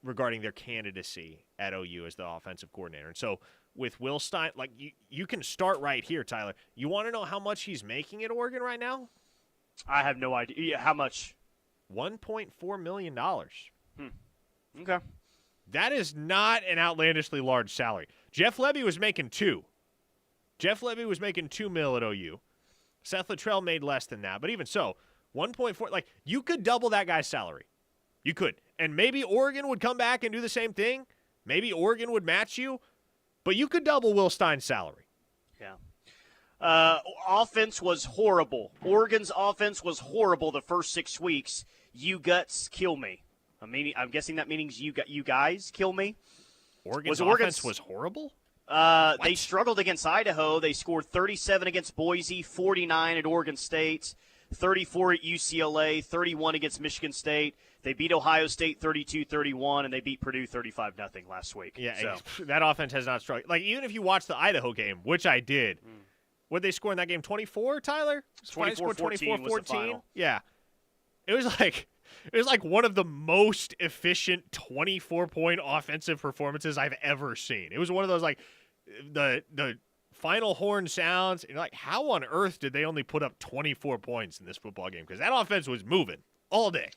regarding their candidacy at OU as the offensive coordinator. And so with Will Stein, like you can start right here, Tyler. You want to know how much he's making at Oregon right now? I have no idea. How much? $1.4 million. Okay. That is not an outlandishly large salary. Jeff Lebby was making $2 million. Jeff Lebby was making $2 million at OU. Seth Luttrell made less than that. But even so, 1.4, like, you could double that guy's salary. You could. And maybe Oregon would come back and do the same thing. Maybe Oregon would match you. But you could double Will Stein's salary. Yeah. Offense was horrible. Oregon's offense was horrible the first 6 weeks. You guts kill me. I'm guessing that means you guys kill me. Oregon's offense was horrible? They struggled against Idaho. They scored 37 against Boise, 49 at Oregon State, 34 at UCLA, 31 against Michigan State. They beat Ohio State 32-31, and they beat Purdue 35-0 last week. Yeah, so. That offense has not struggled. Like, even if you watch the Idaho game, which I did, what did they score in that game? 24, Tyler? 24-14. Yeah. It was like one of the most efficient 24-point offensive performances I've ever seen. It was one of those, like, the final horn sounds, and like, how on earth did they only put up 24 points in this football game? Because that offense was moving all day.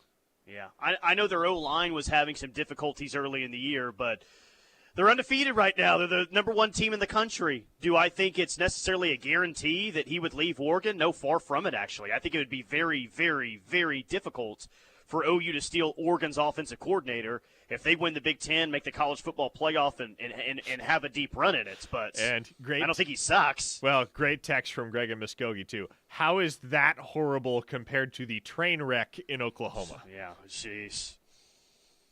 Yeah, I know their O-line was having some difficulties early in the year, but They're undefeated right now. They're the number one team in the country. Do I think it's necessarily a guarantee that he would leave Oregon? No, far from it, actually. I think it would be very, very, very difficult for OU to steal Oregon's offensive coordinator if they win the Big Ten, make the college football playoff, and have a deep run in it. But I don't think he sucks. Well, great text from Greg and Muskogee, too. How is that horrible compared to the train wreck in Oklahoma? Yeah, jeez.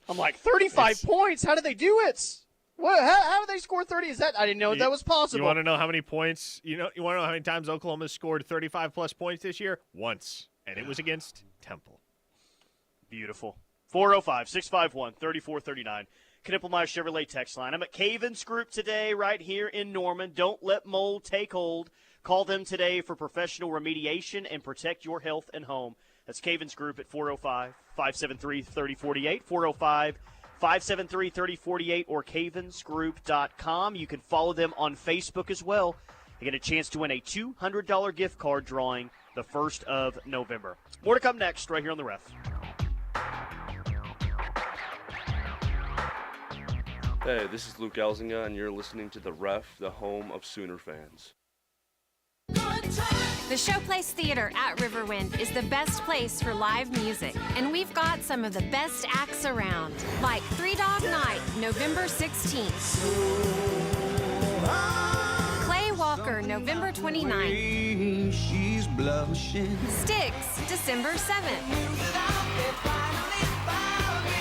I'm like, 35 points? How did they do it? What? How did they score 30? I didn't know that was possible. You want to know how many points? You want to know how many times Oklahoma scored 35-plus points this year? Once, and it was against Temple. Beautiful. 405-651-3439. Knippelmeyer Chevrolet text line. I'm at Cavens Group today right here in Norman. Don't let mold take hold. Call them today for professional remediation and protect your health and home. That's Cavens Group at 405-573-3048, 405-573-3048, or cavensgroup.com. You can follow them on Facebook as well. You get a chance to win a $200 gift card drawing the 1st of November. More to come next right here on The Ref. Hey, this is Luke Elzinga, and you're listening to The Ref, the home of Sooner fans. The Showplace Theater at Riverwind is the best place for live music, and we've got some of the best acts around, like Three Dog Night, November 16th. Clay Walker, November 29th. Sticks, December 7th.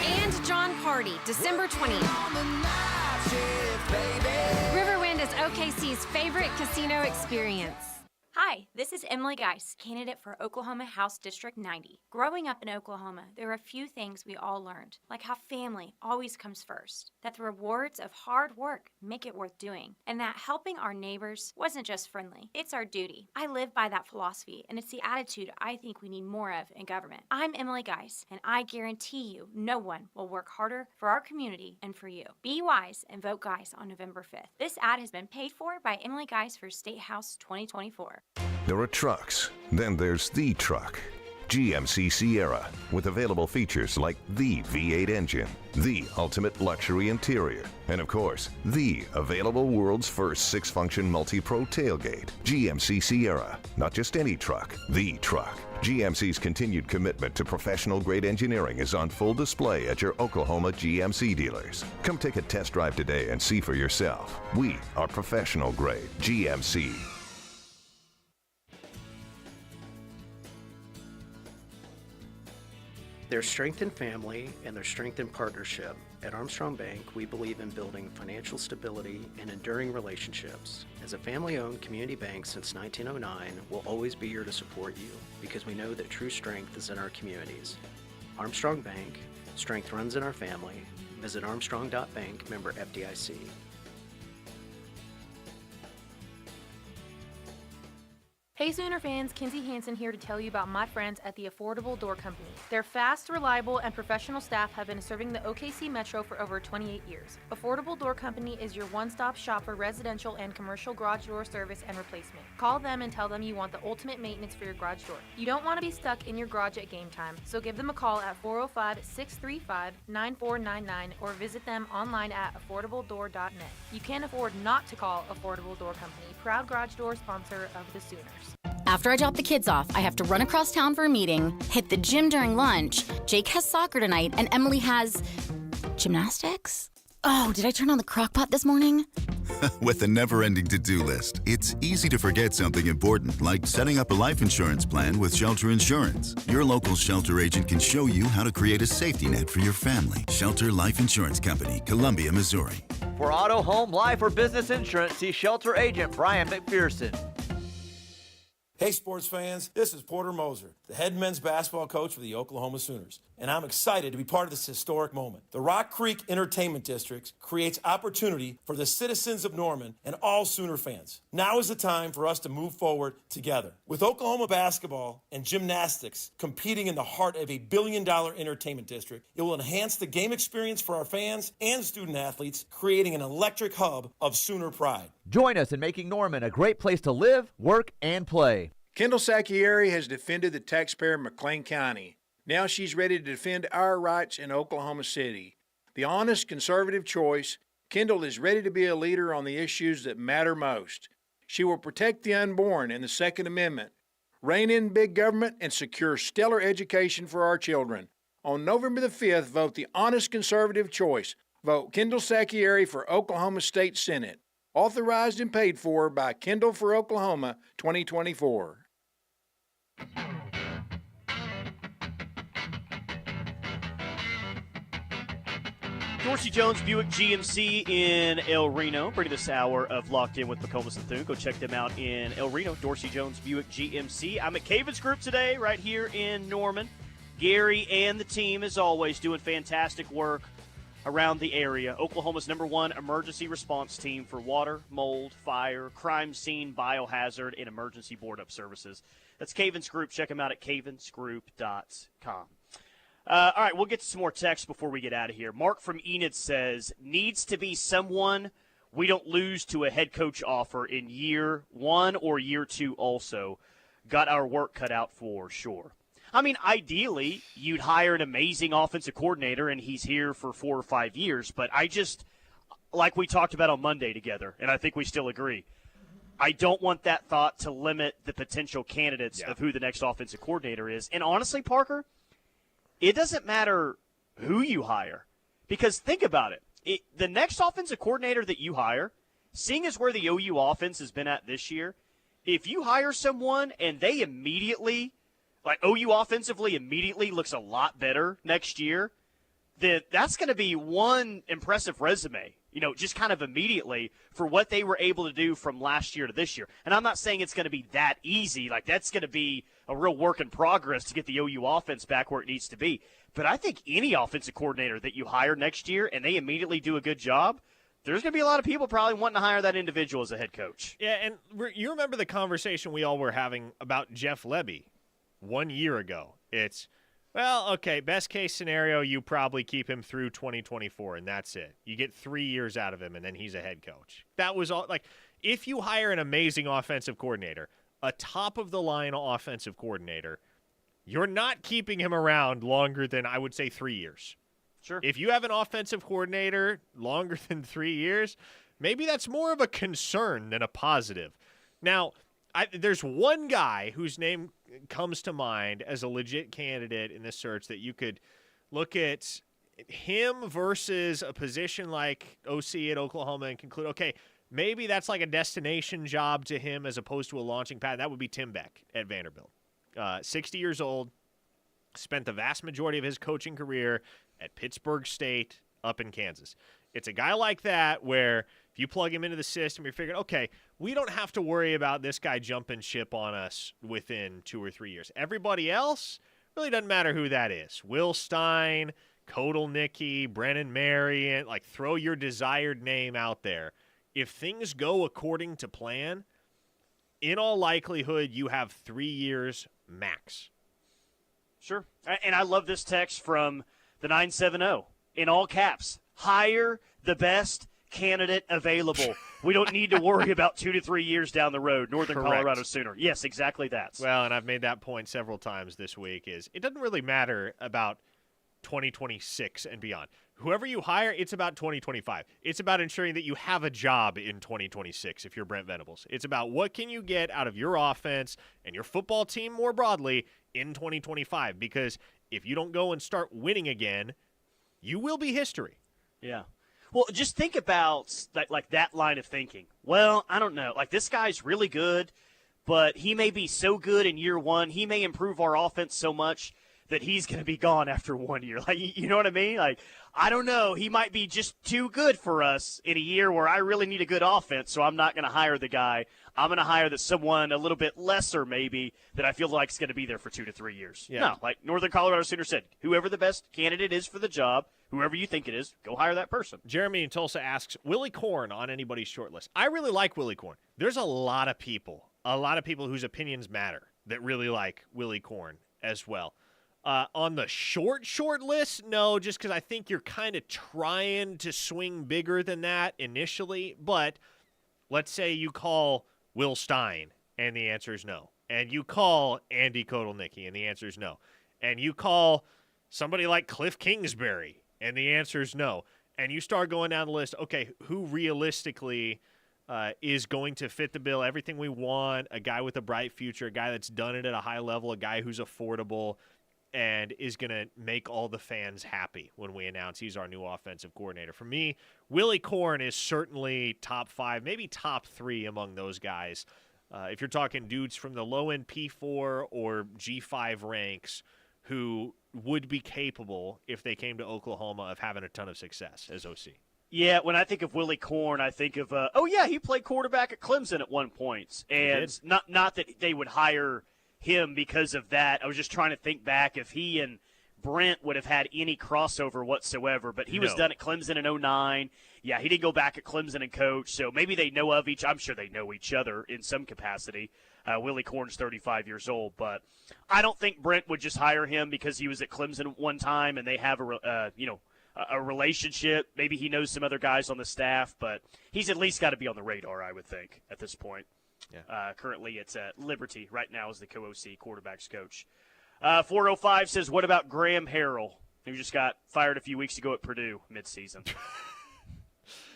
And John Party, December 20th. Riverwind is OKC's favorite casino experience. Hi, this is Emily Geis, candidate for Oklahoma House District 90. Growing up in Oklahoma, there are a few things we all learned, like how family always comes first, that the rewards of hard work make it worth doing, and that helping our neighbors wasn't just friendly, it's our duty. I live by that philosophy, and it's the attitude I think we need more of in government. I'm Emily Geis, and I guarantee you no one will work harder for our community and for you. Be wise and vote Geis on November 5th. This ad has been paid for by Emily Geis for State House 2024. There are trucks, then there's the truck. GMC Sierra, with available features like the V8 engine, the ultimate luxury interior, and of course, the available world's first 6-function multi-pro tailgate. GMC Sierra, not just any truck, the truck. GMC's continued commitment to professional-grade engineering is on full display at your Oklahoma GMC dealers. Come take a test drive today and see for yourself. We are professional-grade GMC. There's strength in family and there's strength in partnership. At Armstrong Bank, we believe in building financial stability and enduring relationships. As a family-owned community bank since 1909, we'll always be here to support you because we know that true strength is in our communities. Armstrong Bank, strength runs in our family. Visit armstrong.bank, member FDIC. Hey Sooner fans, Kinsey Hansen here to tell you about my friends at the Affordable Door Company. Their fast, reliable, and professional staff have been serving the OKC Metro for over 28 years. Affordable Door Company is your one-stop shop for residential and commercial garage door service and replacement. Call them and tell them you want the ultimate maintenance for your garage door. You don't want to be stuck in your garage at game time, so give them a call at 405-635-9499 or visit them online at affordabledoor.net. You can't afford not to call Affordable Door Company, proud garage door sponsor of the Sooners. After I drop the kids off, I have to run across town for a meeting, hit the gym during lunch, Jake has soccer tonight, and Emily has gymnastics? Oh, did I turn on the crock pot this morning? With a never-ending to-do list, it's easy to forget something important, like setting up a life insurance plan with Shelter Insurance. Your local Shelter agent can show you how to create a safety net for your family. Shelter Life Insurance Company, Columbia, Missouri. For auto, home, life, or business insurance, see Shelter agent Brian McPherson. Hey sports fans, this is Porter Moser, the head men's basketball coach for the Oklahoma Sooners, and I'm excited to be part of this historic moment. The Rock Creek Entertainment District creates opportunity for the citizens of Norman and all Sooner fans. Now is the time for us to move forward together. With Oklahoma basketball and gymnastics competing in the heart of a billion-dollar entertainment district, it will enhance the game experience for our fans and student athletes, creating an electric hub of Sooner pride. Join us in making Norman a great place to live, work, and play. Kendall Sacchieri has defended the taxpayer in McLean County. Now she's ready to defend our rights in Oklahoma City. The honest conservative choice Kendall is ready to be a leader on the issues that matter most. She will protect the unborn and the Second Amendment, rein in big government, and secure stellar education for our children. On November the 5th, vote the honest conservative choice. Vote Kendall Sacchieri for Oklahoma State Senate. Authorized and paid for by Kendall for Oklahoma 2024. Dorsey Jones Buick GMC in El Reno. Bringing this hour of Locked In with McComas and Thune. Go check them out in El Reno. Dorsey Jones Buick GMC. I'm at Caven's Group today, right here in Norman. Gary and the team, as always, doing fantastic work around the area. Oklahoma's #1 emergency response team for water, mold, fire, crime scene, biohazard, and emergency board-up services. That's Caven's Group. Check them out at cavensgroup.com. All right, we'll get to some more texts before we get out of here. Mark from Enid says, needs to be someone we don't lose to a head coach offer in year 1 or year 2 also. Got our work cut out for sure. I mean, ideally, you'd hire an amazing offensive coordinator and he's here for 4 or 5 years. But I just, like we talked about on Monday together, and I think we still agree, I don't want that thought to limit the potential candidates of who the next offensive coordinator is. And honestly, Parker, it doesn't matter who you hire. Because think about it. The next offensive coordinator that you hire, seeing as where the OU offense has been at this year, if you hire someone and they immediately – like OU offensively immediately looks a lot better next year, then that's going to be one impressive resume, just kind of immediately for what they were able to do from last year to this year. And I'm not saying it's going to be that easy. Like, that's going to be a real work in progress to get the OU offense back where it needs to be. But I think any offensive coordinator that you hire next year and they immediately do a good job, there's going to be a lot of people probably wanting to hire that individual as a head coach. Yeah, and you remember the conversation we all were having about Jeff Lebby 1 year ago. It's, well, okay, best case scenario, you probably keep him through 2024, and that's it. You get 3 years out of him, and then he's a head coach. That was all. Like, if you hire an amazing offensive coordinator, a top-of-the-line offensive coordinator, you're not keeping him around longer than, I would say, 3 years. Sure. If you have an offensive coordinator longer than 3 years, maybe that's more of a concern than a positive. Now, there's one guy whose name comes to mind as a legit candidate in this search that you could look at him versus a position like OC at Oklahoma and conclude, okay, maybe that's like a destination job to him as opposed to a launching pad. That would be Tim Beck at Vanderbilt. 60 years old, spent the vast majority of his coaching career at Pittsburgh State up in Kansas. It's a guy like that where if you plug him into the system, you're figuring, okay, we don't have to worry about this guy jumping ship on us within 2 or 3 years. Everybody else, really doesn't matter who that is. Will Stein, Kotelnicki, Brennan Marion, like throw your desired name out there. If things go according to plan, in all likelihood, you have 3 years max. Sure. And I love this text from the 970 in all caps. Hire the best candidate available. We don't need to worry about 2 to 3 years down the road. Northern Correct. Colorado Sooner. Yes, exactly that. Well, and I've made that point several times this week, is it doesn't really matter about 2026 and beyond. Whoever you hire, it's about 2025. It's about ensuring that you have a job in 2026 if you're Brent Venables. It's about what can you get out of your offense and your football team more broadly in 2025, because if you don't go and start winning again, you will be history. Yeah. Well, just think about like that line of thinking. Well, I don't know. Like, this guy's really good, but he may be so good in year 1. He may improve our offense so much that he's going to be gone after 1 year. Like, you know what I mean? Like, I don't know. He might be just too good for us in a year where I really need a good offense, so I'm not going to hire the guy. I'm going to hire someone a little bit lesser maybe that I feel like is going to be there for 2 to 3 years. Yeah. No, like Northern Colorado Sooner said, whoever the best candidate is for the job, whoever you think it is, go hire that person. Jeremy in Tulsa asks, Willie Korn on anybody's short list. I really like Willie Korn. There's a lot of people whose opinions matter that really like Willie Korn as well. On the short list, no, just because I think you're kind of trying to swing bigger than that initially. But let's say you call Will Stein, and the answer is no. And you call Andy Kotelnicki, and the answer is no. And you call somebody like Cliff Kingsbury, and the answer is no. and you start going down the list, okay, who realistically is going to fit the bill, everything we want, a guy with a bright future, a guy that's done it at a high level, a guy who's affordable, and is going to make all the fans happy when we announce he's our new offensive coordinator. For me, Willie Korn is certainly top 5, maybe top 3 among those guys. If you're talking dudes from the low-end P4 or G5 ranks who would be capable, if they came to Oklahoma, of having a ton of success as OC. Yeah, when I think of Willie Korn, I think of, he played quarterback at Clemson at one point. And not that they would hire him because of that. I was just trying to think back if he and Brent would have had any crossover whatsoever. But he was done at Clemson in 2009. Yeah, he didn't go back at Clemson and coach. So maybe they know of each. I'm sure they know each other in some capacity. Willie Korn's 35 years old. But I don't think Brent would just hire him because he was at Clemson one time and they have a relationship. Maybe he knows some other guys on the staff. But he's at least got to be on the radar, I would think, at this point. Yeah. Currently, it's at Liberty right now as the co-OC quarterbacks coach. 405 says, what about Graham Harrell, who just got fired a few weeks ago at Purdue midseason?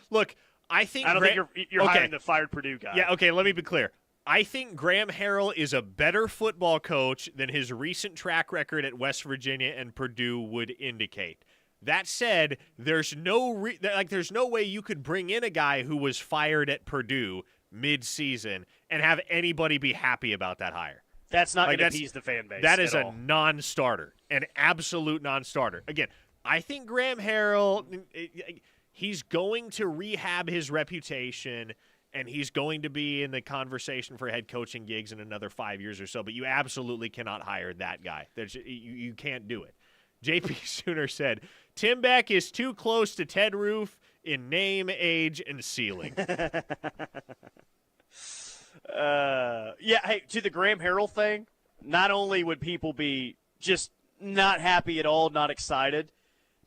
Look, I don't think you're hiring the fired Purdue guy. Yeah, okay, let me be clear. I think Graham Harrell is a better football coach than his recent track record at West Virginia and Purdue would indicate. That said, there's no way you could bring in a guy who was fired at Purdue mid-season and have anybody be happy about that hire. That's not going to appease the fan base. That is a non-starter, an absolute non-starter. Again, I think Graham Harrell, he's going to rehab his reputation, and he's going to be in the conversation for head coaching gigs in another 5 years or so, but you absolutely cannot hire that guy. You can't do it. JP Sooner said, Tim Beck is too close to Ted Roof in name, age, and ceiling. Hey, to the Graham Harrell thing, not only would people be just not happy at all, not excited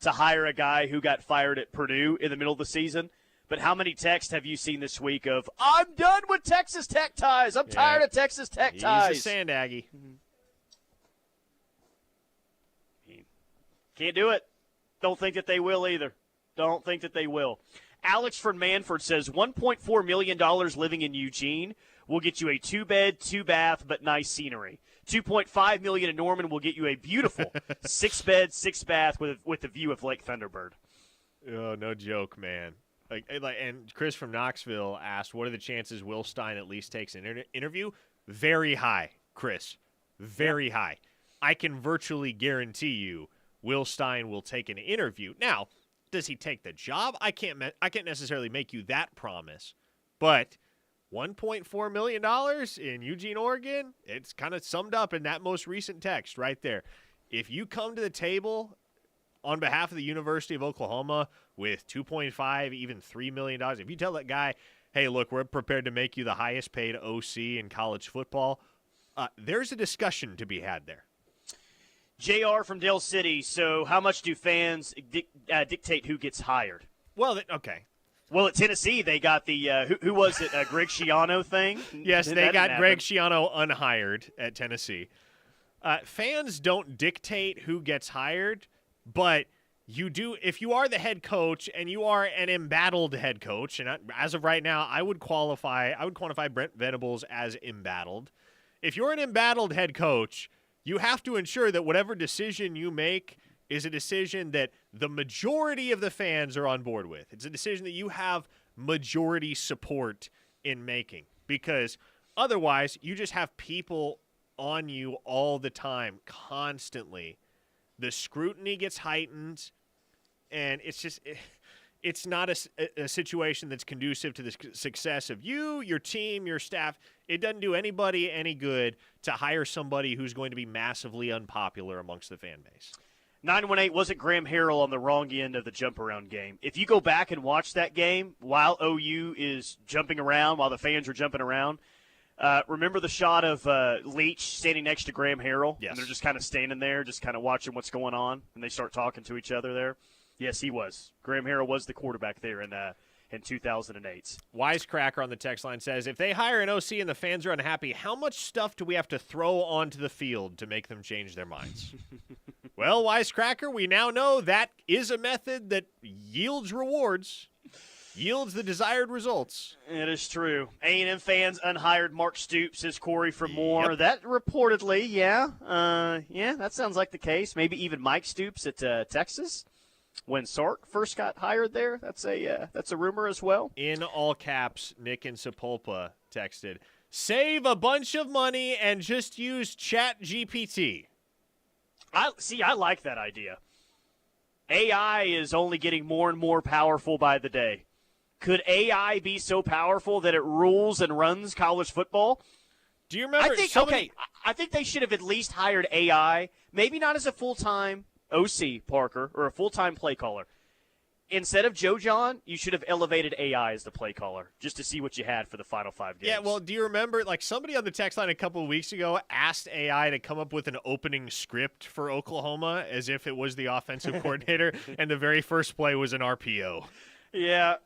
to hire a guy who got fired at Purdue in the middle of the season, but how many texts have you seen this week of, I'm done with Texas Tech ties. I'm tired of Texas Tech ties. He's a Sand Aggie. Can't do it. Don't think that they will either. Don't think that they will. Alex from Manford says $1.4 million living in Eugene will get you a 2-bed, 2-bath, but nice scenery. $2.5 million in Norman will get you a beautiful 6-bed, 6-bath with a view of Lake Thunderbird. Oh, no joke, man. And Chris from Knoxville asked, what are the chances Will Stein at least takes an interview? Very high, Chris. Very high. I can virtually guarantee you Will Stein will take an interview. Now, does he take the job? I can't necessarily make you that promise, but $1.4 million in Eugene, Oregon, it's kind of summed up in that most recent text right there. If you come to the table on behalf of the University of Oklahoma with $2.5, even $3 million, if you tell that guy, hey, look, we're prepared to make you the highest paid OC in college football, there's a discussion to be had there. JR from Dale City, so how much do fans dictate who gets hired? Well, okay. Well, at Tennessee, they got the who was it, Greg Schiano thing? Yes, they got Greg Schiano unhired at Tennessee. Fans don't dictate who gets hired, but you do. If you are the head coach and you are an embattled head coach, and as of right now, I would quantify Brent Venables as embattled. If you're an embattled head coach, you have to ensure that whatever decision you make is a decision that the majority of the fans are on board with. It's a decision that you have majority support in making, because otherwise you just have people on you all the time, constantly. The scrutiny gets heightened, and it's not a situation that's conducive to the success of you, your team, your staff. It doesn't do anybody any good to hire somebody who's going to be massively unpopular amongst the fan base. 918, wasn't Graham Harrell on the wrong end of the jump-around game? If you go back and watch that game while OU is jumping around, while the fans are jumping around, remember the shot of Leach standing next to Graham Harrell? Yes. And they're just kind of standing there, just kind of watching what's going on, and they start talking to each other there? Yes, he was. Graham Harrell was the quarterback there in 2008. Wisecracker on the text line says, if they hire an OC and the fans are unhappy, how much stuff do we have to throw onto the field to make them change their minds? Well, Wisecracker, we now know that is a method that yields rewards, yields the desired results. It is true. A&M fans unhired Mark Stoops, says Corey from Moore. Yep. That reportedly, that sounds like the case. Maybe even Mike Stoops at Texas when Sark first got hired there. That's a rumor as well. In all caps, Nick and Sepulpa texted, "Save a bunch of money and just use ChatGPT." I like that idea. AI is only getting more and more powerful by the day. Could AI be so powerful that it rules and runs college football? Do you remember? I think they should have at least hired AI, maybe not as a full-time OC, Parker, or a full-time play caller. Instead of Joe John, you should have elevated AI as the play caller just to see what you had for the final 5 games. Yeah, well, do you remember, somebody on the text line a couple of weeks ago asked AI to come up with an opening script for Oklahoma as if it was the offensive coordinator, and the very first play was an RPO. Yeah.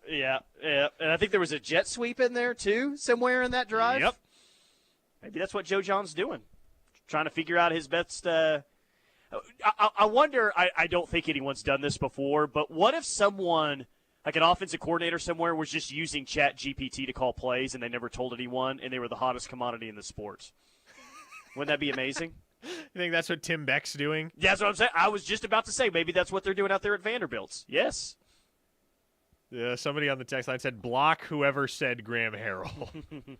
And I think there was a jet sweep in there, too, somewhere in that drive. Yep. Maybe that's what Joe John's doing, trying to figure out his best I wonder, I don't think anyone's done this before, but what if someone, like an offensive coordinator somewhere, was just using ChatGPT to call plays and they never told anyone and they were the hottest commodity in the sport? Wouldn't that be amazing? You think that's what Tim Beck's doing? Yeah, that's what I'm saying. I was just about to say maybe that's what they're doing out there at Vanderbilt's. Yes. Somebody on the text line said, "Block whoever said Graham Harrell."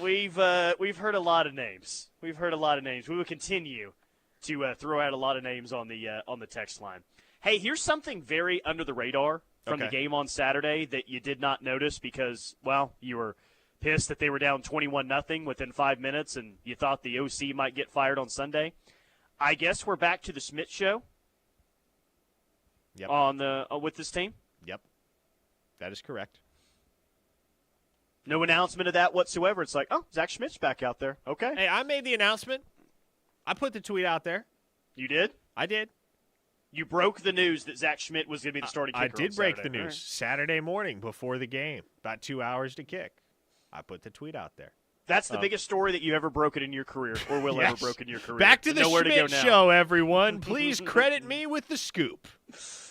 We've heard a lot of names. We will continue to throw out a lot of names on the text line. Hey, here's something very under the radar from the game on Saturday that you did not notice because, well, you were pissed that they were down 21-0 within 5 minutes and you thought the OC might get fired on Sunday. I guess we're back to the Smith show. Yep. With this team. Yep, that is correct. No announcement of that whatsoever. It's like, oh, Zach Schmidt's back out there. Okay. Hey, I made the announcement. I put the tweet out there. You did? I did. You broke the news that Zach Schmidt was going to be the starting kicker. I did break the news. Right. Saturday morning before the game, about 2 hours to kick. I put the tweet out there. That's the biggest story that you've ever broken in your career or will ever broken in your career. Back to the Schmidt show, everyone. Please credit me with the scoop.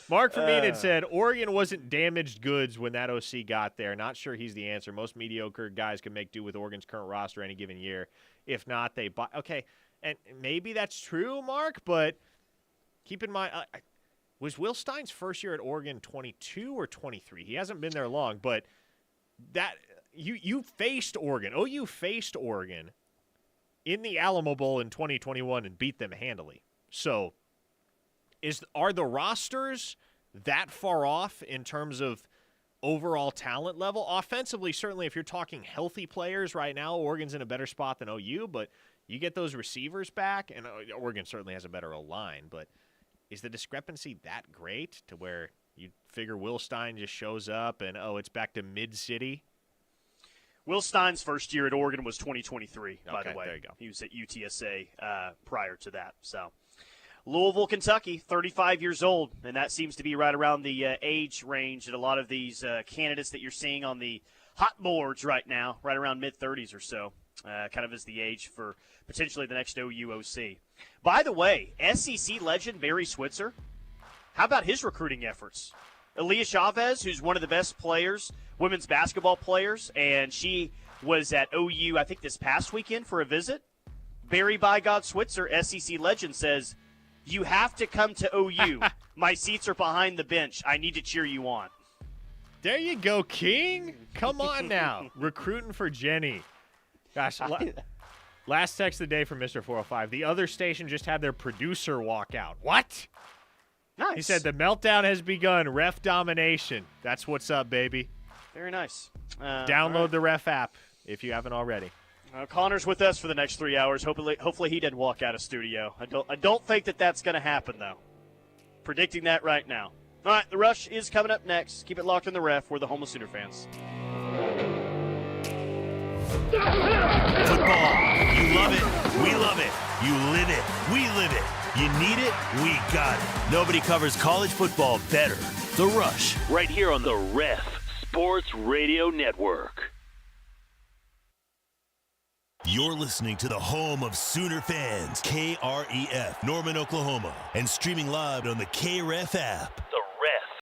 Mark Vermeen said Oregon wasn't damaged goods when that OC got there. Not sure he's the answer. Most mediocre guys can make do with Oregon's current roster any given year. If not, they buy. Okay, and maybe that's true, Mark, but keep in mind, was Will Stein's first year at Oregon 22 or 23? He hasn't been there long, but that you faced Oregon. OU faced Oregon in the Alamo Bowl in 2021 and beat them handily. So are the rosters that far off in terms of overall talent level? Offensively, certainly if you're talking healthy players right now, Oregon's in a better spot than OU, but you get those receivers back, and Oregon certainly has a better O-line, but is the discrepancy that great to where you figure Will Stein just shows up and, it's back to mid-city? Will Stein's first year at Oregon was 2023, by the way. There you go. He was at UTSA prior to that. So, Louisville, Kentucky, 35 years old, and that seems to be right around the age range that a lot of these candidates that you're seeing on the hot boards right now, right around mid-30s or so, kind of is the age for potentially the next OU OC. By the way, SEC legend Barry Switzer, how about his recruiting efforts? Aaliyah Chavez, who's one of the best players, women's basketball players, and she was at OU, I think, this past weekend for a visit. Barry By God Switzer, SEC legend, says, "You have to come to OU. My seats are behind the bench. I need to cheer you on." There you go, King. Come on now. Recruiting for Jenny. Gosh, last text of the day from Mr. 405. The other station just had their producer walk out. What? Nice. He said the meltdown has begun. Ref domination. That's what's up, baby. Very nice. Download the Ref app if you haven't already. Connor's with us for the next 3 hours. Hopefully he didn't walk out of studio. I don't think that's going to happen, though. Predicting that right now. All right, the Rush is coming up next. Keep it locked on the Ref. We're the home of Sooner fans. Football. You love it. We love it. You live it. We live it. You need it. We got it. Nobody covers college football better. The Rush. Right here on the Ref Sports Radio Network. You're listening to the home of Sooner fans, KREF, Norman, Oklahoma, and streaming live on the KREF app.